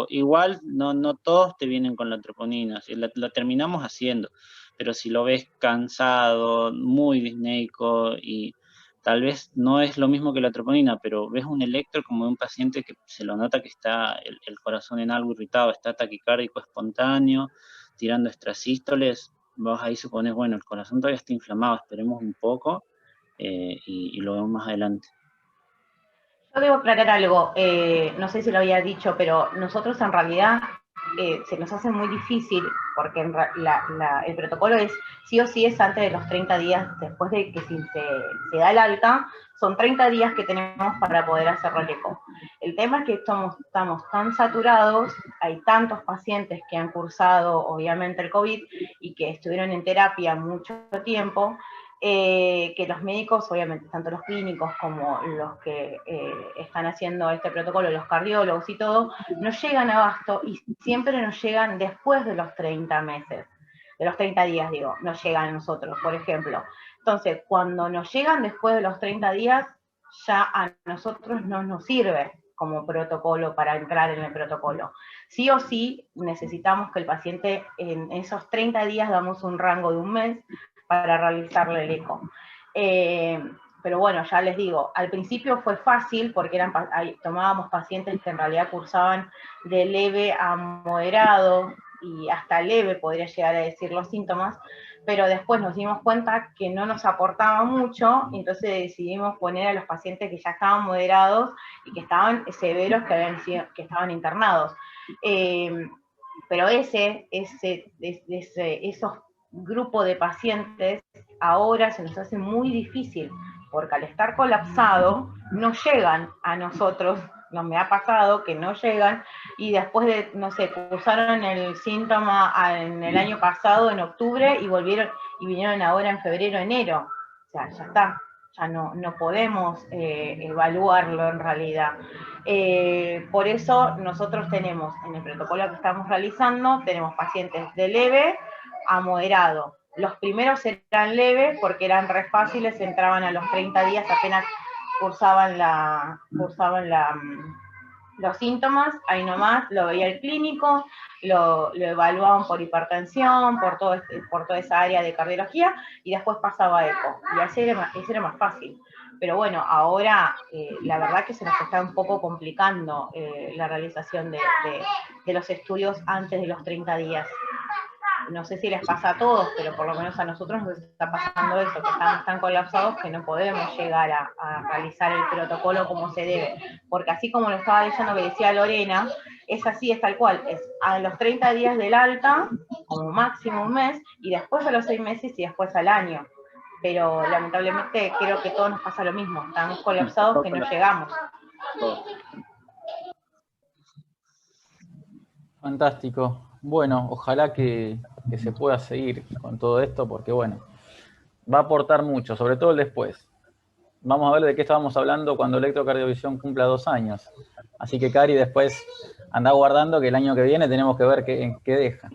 Igual no todos te vienen con la troponina, la terminamos haciendo, pero si lo ves cansado, muy disneico, y tal vez no es lo mismo que la troponina, pero ves un electro como de un paciente que se lo nota que está el corazón en algo irritado, está taquicárdico espontáneo, tirando extrasístoles, vos ahí supones, bueno, el corazón todavía está inflamado, esperemos un poco, y lo vemos más adelante. Yo debo aclarar algo, no sé si lo había dicho, pero nosotros en realidad se nos hace muy difícil, porque el protocolo es, sí o sí es antes de los 30 días, después de que si se da el alta, son 30 días que tenemos para poder hacerlo el eco. El tema es que estamos tan saturados, hay tantos pacientes que han cursado obviamente el COVID y que estuvieron en terapia mucho tiempo, que los médicos, obviamente, tanto los clínicos como los que están haciendo este protocolo, los cardiólogos y todo, no llegan a abasto, y siempre nos llegan después de los 30 meses, de los 30 días, digo, nos llegan a nosotros, por ejemplo. Entonces, cuando nos llegan después de los 30 días, ya a nosotros no nos sirve como protocolo para entrar en el protocolo. Sí o sí necesitamos que el paciente en esos 30 días, damos un rango de un mes, para realizarle el eco. Pero bueno, ya les digo, al principio fue fácil porque tomábamos pacientes que en realidad cursaban de leve a moderado, y hasta leve podría llegar a decir los síntomas, pero después nos dimos cuenta que no nos aportaba mucho, y entonces decidimos poner a los pacientes que ya estaban moderados y que estaban severos, que estaban internados. Pero esos grupo de pacientes ahora se nos hace muy difícil, porque al estar colapsado no llegan a nosotros. No me ha pasado que no llegan, y después de, no sé, cursaron el síntoma en el año pasado, en octubre, y vinieron ahora en febrero, enero. O sea, ya está, ya no podemos evaluarlo en realidad. Por eso nosotros tenemos, en el protocolo que estamos realizando, tenemos pacientes de leve a moderado. Los primeros eran leves porque eran re fáciles, entraban a los 30 días, apenas cursaban los síntomas, ahí nomás lo veía el clínico, lo evaluaban por hipertensión, por toda esa área de cardiología, y después pasaba a eco, y ese era más fácil. Pero bueno, ahora la verdad que se nos está un poco complicando la realización de los estudios antes de los 30 días. no sé si les pasa a todos, pero por lo menos a nosotros nos está pasando eso, que estamos tan colapsados que no podemos llegar a realizar el protocolo como se debe. Porque así como lo estaba diciendo que decía Lorena, es así, es tal cual, es a los 30 días del alta, como máximo un mes, y después a los 6 meses y después al año. Pero lamentablemente creo que todos nos pasa lo mismo, estamos colapsados que no llegamos. Fantástico. Bueno, ojalá que se pueda seguir con todo esto, porque bueno, va a aportar mucho, sobre todo el después. Vamos a ver de qué estábamos hablando cuando Electrocardiovisión cumpla 2 años. Así que, Cari, después anda guardando que el año que viene tenemos que ver qué deja.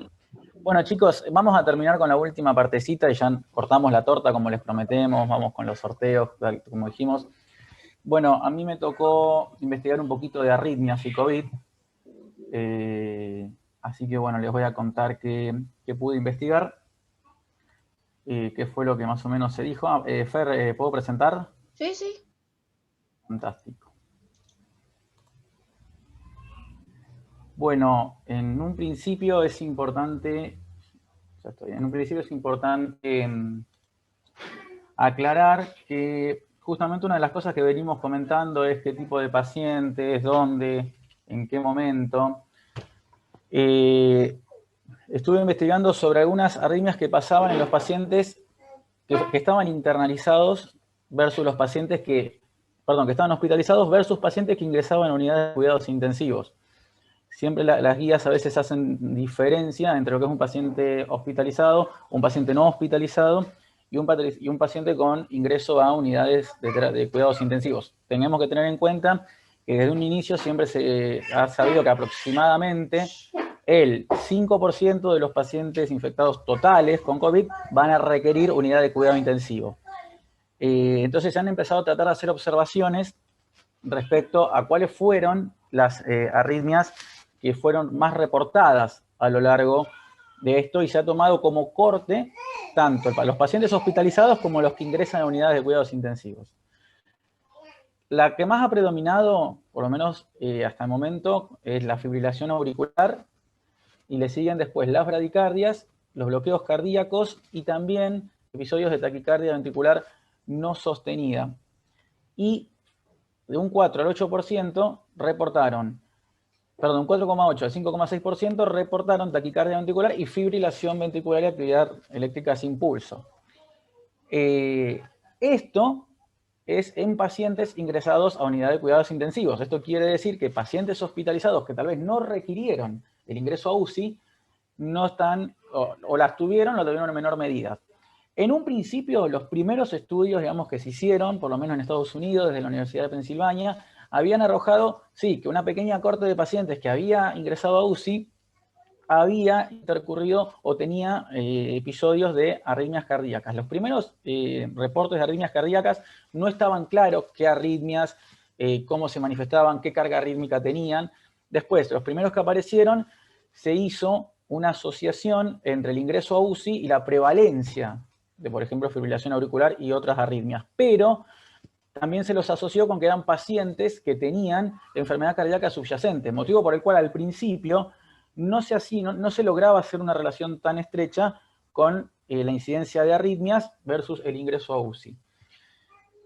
Bueno, chicos, vamos a terminar con la última partecita y ya cortamos la torta como les prometemos, vamos con los sorteos, como dijimos. Bueno, a mí me tocó investigar un poquito de arritmias y COVID. Así que bueno, les voy a contar qué pude investigar, qué fue lo que más o menos se dijo. Fer, ¿puedo presentar? Sí, sí. Fantástico. Bueno, en un principio es importante, aclarar que justamente una de las cosas que venimos comentando es qué tipo de pacientes, dónde, en qué momento. Estuve investigando sobre algunas arritmias que pasaban en los pacientes que estaban internalizados versus los pacientes que estaban hospitalizados versus pacientes que ingresaban a unidades de cuidados intensivos. Siempre las guías a veces hacen diferencia entre lo que es un paciente hospitalizado, un paciente no hospitalizado y un paciente con ingreso a unidades de cuidados intensivos. Tenemos que tener en cuenta que desde un inicio siempre se ha sabido que aproximadamente el 5% de los pacientes infectados totales con COVID van a requerir unidad de cuidado intensivo. Entonces se han empezado a tratar de hacer observaciones respecto a cuáles fueron las arritmias que fueron más reportadas a lo largo de esto y se ha tomado como corte tanto para los pacientes hospitalizados como los que ingresan a unidades de cuidados intensivos. La que más ha predominado, por lo menos hasta el momento, es la fibrilación auricular y le siguen después las bradicardias, los bloqueos cardíacos y también episodios de taquicardia ventricular no sostenida. Y de un 4 al 8% reportaron, perdón, 4,8 al 5,6% reportaron taquicardia ventricular y fibrilación ventricular y actividad eléctrica sin pulso. Esto es en pacientes ingresados a unidad de cuidados intensivos. Esto quiere decir que pacientes hospitalizados que tal vez no requirieron el ingreso a UCI, no están, o las tuvieron, lo tuvieron en menor medida. En un principio, los primeros estudios, digamos, que se hicieron, por lo menos en Estados Unidos, desde la Universidad de Pensilvania, habían arrojado, sí, que una pequeña corte de pacientes que había ingresado a UCI había intercurrido o tenía episodios de arritmias cardíacas. Los primeros reportes de arritmias cardíacas no estaban claros qué arritmias, cómo se manifestaban, qué carga arrítmica tenían. Después, los primeros que aparecieron, se hizo una asociación entre el ingreso a UCI y la prevalencia de, por ejemplo, fibrilación auricular y otras arritmias. Pero también se los asoció con que eran pacientes que tenían enfermedad cardíaca subyacente, motivo por el cual al principio no se lograba hacer una relación tan estrecha con la incidencia de arritmias versus el ingreso a UCI.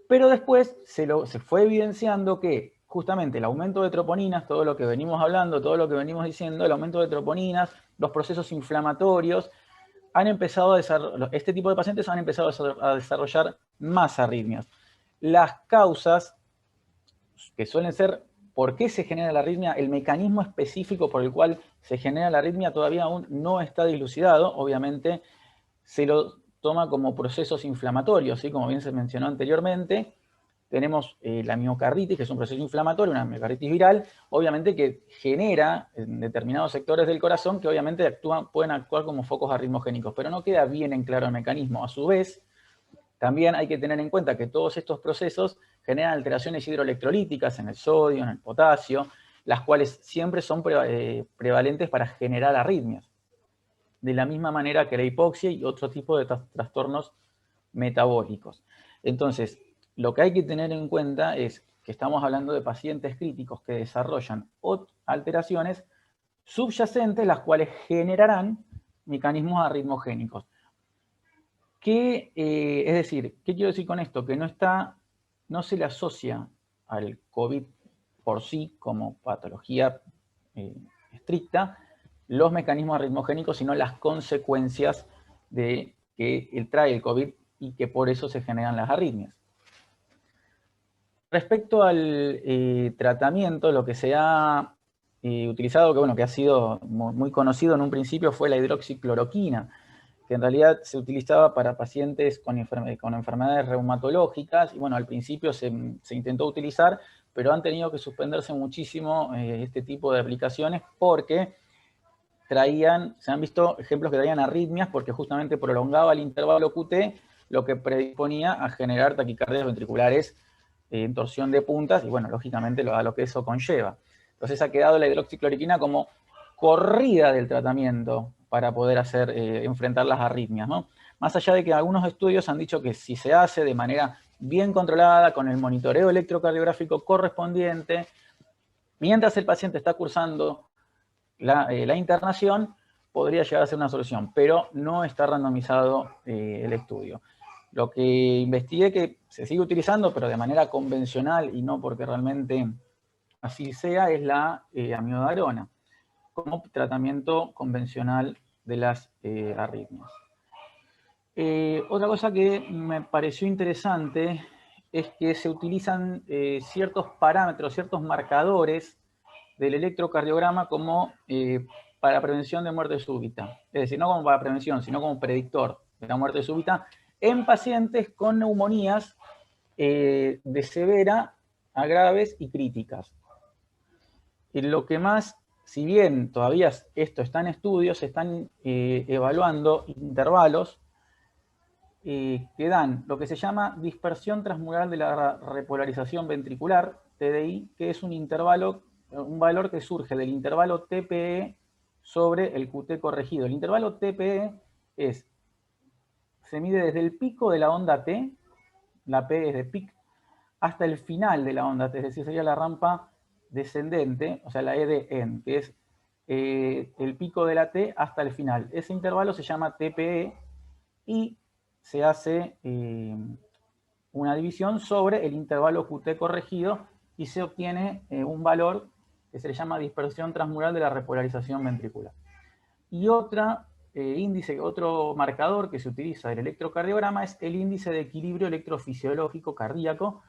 Pero después se fue evidenciando que justamente el aumento de troponinas, todo lo que venimos hablando, todo lo que venimos diciendo, el aumento de troponinas, los procesos inflamatorios, este tipo de pacientes han empezado a desarrollar más arritmias. Las causas, que suelen ser por qué se genera la arritmia, el mecanismo específico por el cual se genera la arritmia todavía aún no está dilucidado. Obviamente se lo toma como procesos inflamatorios, ¿sí? Como bien se mencionó anteriormente. Tenemos la miocarditis, que es un proceso inflamatorio, una miocarditis viral, obviamente que genera en determinados sectores del corazón que obviamente pueden actuar como focos arritmogénicos, pero no queda bien en claro el mecanismo. A su vez, también hay que tener en cuenta que todos estos procesos generan alteraciones hidroelectrolíticas en el sodio, en el potasio, las cuales siempre son prevalentes para generar arritmias. De la misma manera que la hipoxia y otro tipo de trastornos metabólicos. Entonces, lo que hay que tener en cuenta es que estamos hablando de pacientes críticos que desarrollan alteraciones subyacentes, las cuales generarán mecanismos arritmogénicos. Es decir, ¿qué quiero decir con esto? Que no se le asocia al COVID por sí como patología estricta los mecanismos arritmogénicos, sino las consecuencias de que trae el COVID y que por eso se generan las arritmias. Respecto al tratamiento, lo que se ha utilizado, que ha sido muy conocido en un principio, fue la hidroxicloroquina, que en realidad se utilizaba para pacientes con enfermedades reumatológicas, y bueno, al principio se intentó utilizar, pero han tenido que suspenderse muchísimo este tipo de aplicaciones porque se han visto ejemplos que traían arritmias porque justamente prolongaba el intervalo QT, lo que predisponía a generar taquicardias ventriculares en torsión de puntas, y bueno, lógicamente lo que eso conlleva. Entonces ha quedado la hidroxicloroquina como corrida del tratamiento para poder enfrentar las arritmias, ¿no? Más allá de que algunos estudios han dicho que si se hace de manera bien controlada, con el monitoreo electrocardiográfico correspondiente, mientras el paciente está cursando la internación, podría llegar a ser una solución, pero no está randomizado el estudio. Lo que investigué que se sigue utilizando, pero de manera convencional y no porque realmente así sea, es la amiodarona como tratamiento convencional de las arritmias. Otra cosa que me pareció interesante es que se utilizan ciertos parámetros, ciertos marcadores del electrocardiograma como para prevención de muerte súbita. Es decir, no como para prevención, sino como predictor de la muerte súbita en pacientes con neumonías de severa a graves y críticas. Y lo que más, si bien todavía esto está en estudios, se están evaluando intervalos que dan lo que se llama dispersión transmural de la repolarización ventricular, TDI, que es un valor que surge del intervalo TPE sobre el QT corregido. El intervalo TPE se mide desde el pico de la onda T, la P es de peak, hasta el final de la onda T, es decir, sería la rampa descendente, o sea, la E de N, que es el pico de la T hasta el final. Ese intervalo se llama TPE y se hace una división sobre el intervalo QT corregido y se obtiene un valor que se le llama dispersión transmural de la repolarización ventricular. Y otro marcador que se utiliza del electrocardiograma es el índice de equilibrio electrofisiológico cardíaco,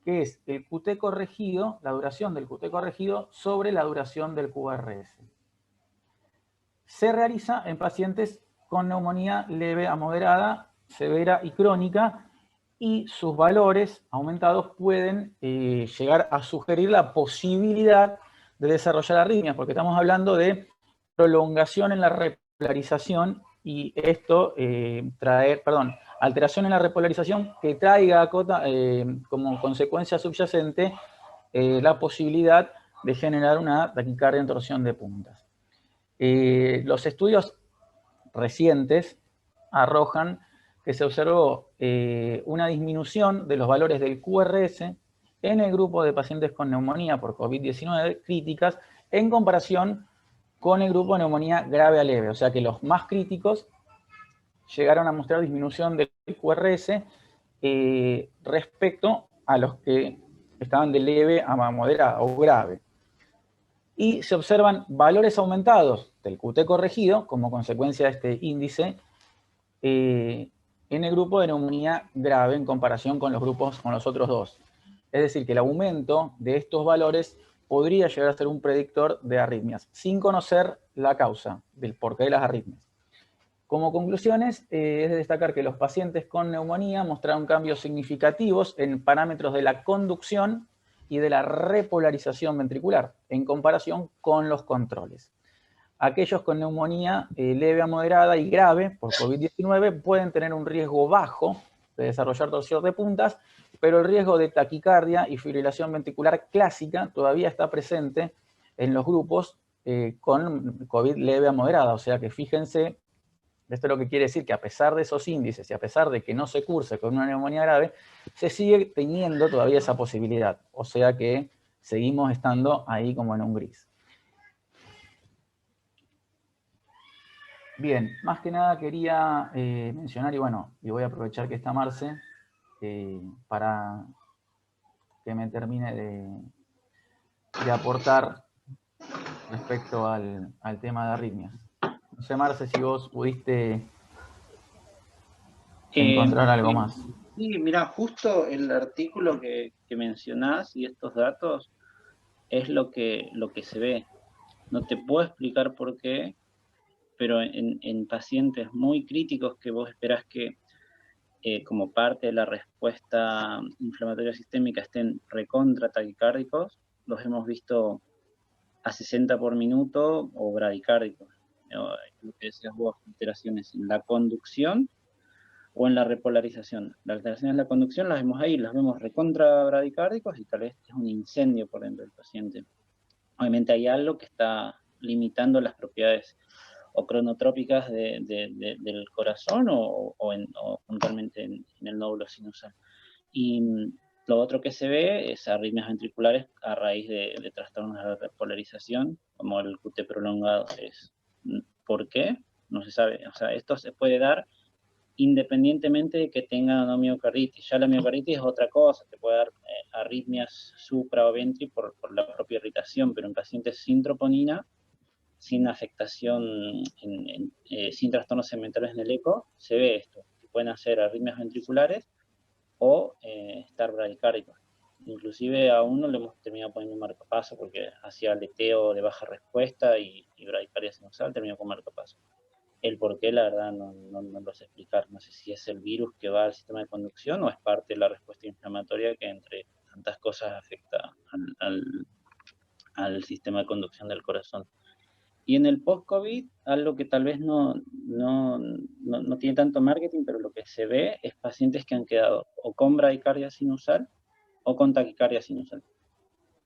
que es el QT corregido, la duración del QT corregido sobre la duración del QRS. Se realiza en pacientes con neumonía leve a moderada, severa y crónica, y sus valores aumentados pueden llegar a sugerir la posibilidad de desarrollar arritmias, porque estamos hablando de prolongación en la repolarización y esto alteración en la repolarización que traiga como consecuencia subyacente la posibilidad de generar una taquicardia en torsión de puntas. Los estudios recientes arrojan que se observó una disminución de los valores del QRS en el grupo de pacientes con neumonía por COVID-19 críticas en comparación con el grupo de neumonía grave a leve, o sea que los más críticos llegaron a mostrar disminución del QRS respecto a los que estaban de leve a moderada o grave. Y se observan valores aumentados del QT corregido como consecuencia de este índice en el grupo de neumonía grave en comparación con los otros dos. Es decir, que el aumento de estos valores podría llegar a ser un predictor de arritmias, sin conocer la causa del porqué de las arritmias. Como conclusiones, es de destacar que los pacientes con neumonía mostraron cambios significativos en parámetros de la conducción y de la repolarización ventricular, en comparación con los controles. Aquellos con neumonía leve a moderada y grave por COVID-19 pueden tener un riesgo bajo de desarrollar torsión de puntas, pero el riesgo de taquicardia y fibrilación ventricular clásica todavía está presente en los grupos con COVID leve a moderada. O sea que fíjense, esto es lo que quiere decir que a pesar de esos índices y a pesar de que no se curse con una neumonía grave, se sigue teniendo todavía esa posibilidad. O sea que seguimos estando ahí como en un gris. Bien, más que nada quería mencionar, y bueno, y voy a aprovechar que está Marce, para que me termine de aportar respecto al tema de arritmias. No sé, Marce, si vos pudiste encontrar algo más. Sí, mira, justo el artículo que mencionás y estos datos es lo que se ve. No te puedo explicar por qué, pero en pacientes muy críticos que vos esperás que como parte de la respuesta inflamatoria sistémica estén recontra taquicárdicos, los hemos visto a 60 por minuto o bradicárdicos. Lo que decías vos, alteraciones en la conducción o en la repolarización. Las alteraciones en la conducción las vemos ahí, las vemos recontra bradicárdicos y tal vez es un incendio por dentro del paciente. Obviamente hay algo que está limitando las propiedades o cronotrópicas del corazón o puntualmente en el nódulo sinusal. Y lo otro que se ve es arritmias ventriculares a raíz de trastornos de repolarización, como el QT prolongado. ¿Por qué? No se sabe. O sea, esto se puede dar independientemente de que tenga o no miocarditis. Ya la miocarditis es otra cosa, te puede dar arritmias supra o ventri por la propia irritación, pero en pacientes sin troponina, sin afectación, sin trastornos segmentales en el eco, se ve esto. Pueden hacer arritmias ventriculares o estar bradicárdicos. Inclusive a uno le hemos terminado poniendo un marcapaso porque hacía aleteo de baja respuesta y bradicardia sinusal, terminó con marcapaso. El por qué, la verdad, no lo sé explicar. No sé si es el virus que va al sistema de conducción o es parte de la respuesta inflamatoria que, entre tantas cosas, afecta al sistema de conducción del corazón. Y en el post-COVID, algo que tal vez no tiene tanto marketing, pero lo que se ve es pacientes que han quedado o con bradicardia sinusal o con taquicardia sinusal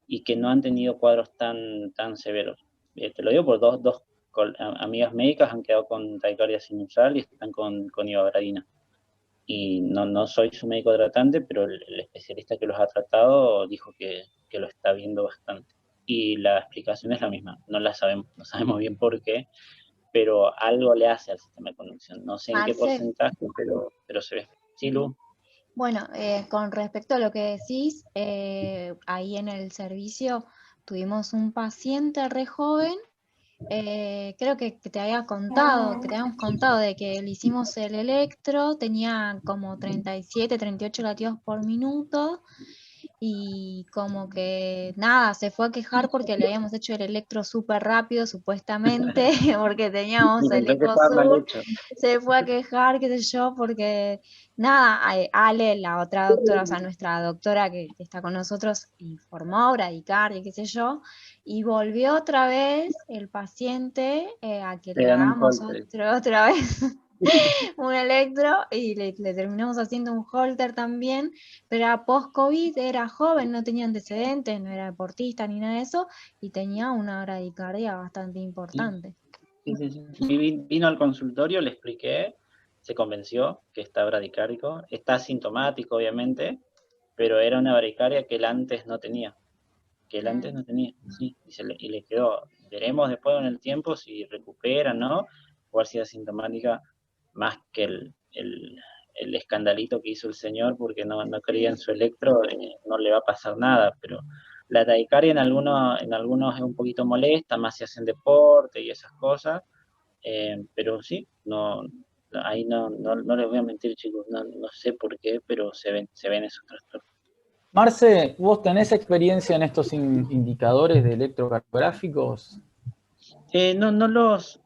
y que no han tenido cuadros tan severos. Te lo digo por dos amigas médicas han quedado con taquicardia sinusal y están con ivabradina. Y no soy su médico tratante, pero el especialista que los ha tratado dijo que lo está viendo bastante. Y la explicación es la misma, no sabemos bien por qué, pero algo le hace al sistema de conducción. No sé en qué porcentaje, pero se ve. ¿Sí, Lu? Bueno, con respecto a lo que decís, ahí en el servicio tuvimos un paciente re joven, creo que te habíamos contado de que le hicimos el electro, tenía como 37, 38 latidos por minuto, y como que nada, se fue a quejar porque le habíamos hecho el electro súper rápido, supuestamente, porque teníamos el EcoSur, se fue a quejar, qué sé yo, porque nada, Ale, la otra doctora, o sea, nuestra doctora que está con nosotros, informó bradicardia, qué sé yo, y volvió otra vez el paciente a que le hagamos otra vez un electro y le terminamos haciendo un holter también, pero era post-COVID, era joven, no tenía antecedentes, no era deportista ni nada de eso, y tenía una bradicardia bastante importante. Sí. Vino al consultorio, le expliqué, se convenció que está bradicárdico, está asintomático obviamente, pero era una bradicardia que él antes no tenía. Sí, y le quedó. Veremos después en el tiempo si recupera, ¿no? O si es asintomática, más que el escandalito que hizo el señor porque no creía en su electro, no le va a pasar nada, pero la taquicardia en algunos es un poquito molesta, más si hacen deporte y esas cosas, pero sí, ahí no les voy a mentir, chicos, no sé por qué, pero se ven esos trastornos. Marce, ¿vos tenés experiencia en estos indicadores de electrocardiográficos? No los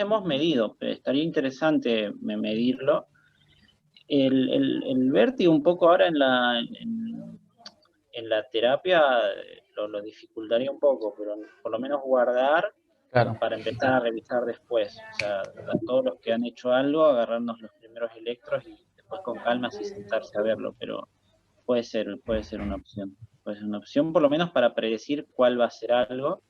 hemos medido, pero estaría interesante medirlo. El vértigo un poco ahora en la terapia lo dificultaría un poco, pero por lo menos guardar para empezar a revisar después. O sea, a todos los que han hecho algo, agarrarnos los primeros electros y después con calma sí sentarse a verlo, pero puede ser una opción. Puede ser una opción por lo menos para predecir cuál va a ser algo.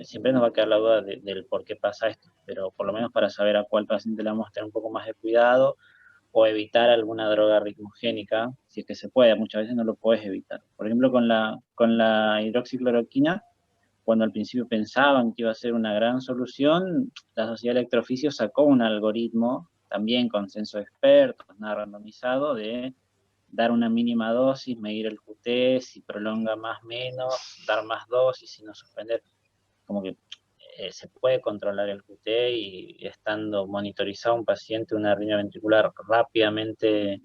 Siempre nos va a quedar la duda del por qué pasa esto, pero por lo menos para saber a cuál paciente le vamos a tener un poco más de cuidado o evitar alguna droga ritmogénica, si es que se puede, muchas veces no lo puedes evitar. Por ejemplo, con la hidroxicloroquina, cuando al principio pensaban que iba a ser una gran solución, la Sociedad de Electroficio sacó un algoritmo, también con censo de expertos, nada randomizado, de dar una mínima dosis, medir el QT, si prolonga más menos, dar más dosis, si no suspender. Como que se puede controlar el QT y estando monitorizado un paciente una arritmia ventricular rápidamente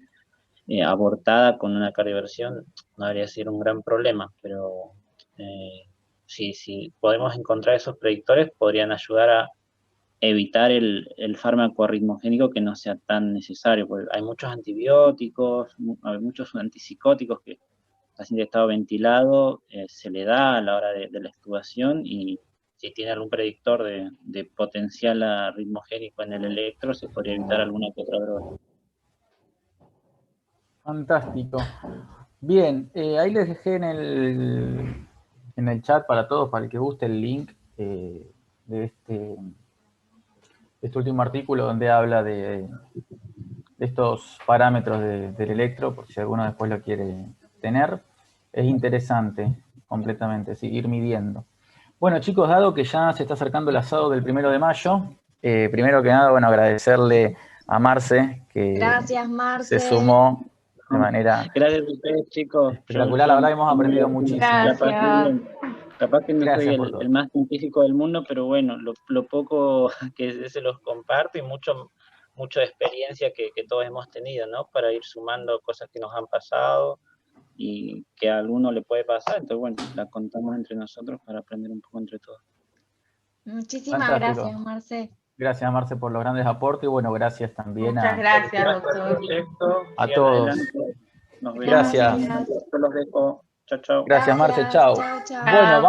abortada con una cardioversión, no debería ser un gran problema, pero si podemos encontrar esos predictores, podrían ayudar a evitar el fármaco arritmogénico que no sea tan necesario, porque hay muchos antibióticos, hay muchos antipsicóticos que el paciente estado ventilado se le da a la hora de la extubación, y si tiene algún predictor de potencial arritmogénico en el electro, se podría evitar alguna que otra droga. Fantástico. Bien, ahí les dejé en el chat para todos, para el que guste, el link de este último artículo donde habla de estos parámetros del electro, por si alguno después lo quiere tener. Es interesante completamente, seguir midiendo. Bueno, chicos, dado que ya se está acercando el asado del 1 de mayo, primero que nada, bueno, agradecerle a Marce, que Gracias, Marce. se sumó de manera gracias a ustedes, chicos. espectacular. La verdad hemos aprendido muchísimo. Gracias. Capaz que no Gracias soy el más científico del mundo, pero bueno, lo poco que se los comparto y mucho de experiencia que todos hemos tenido, ¿no? Para ir sumando cosas que nos han pasado y que a alguno le puede pasar. Entonces, bueno, la contamos entre nosotros para aprender un poco entre todos. Muchísimas Fantástico. gracias, Marce. Gracias, Marce, por los grandes aportes. Y bueno, gracias también Muchas gracias, doctor. A todos. Nos vemos. Gracias. Yo los dejo. Chao, chao. Gracias, Marce. Chao. Chao, chao. Bueno, vamos.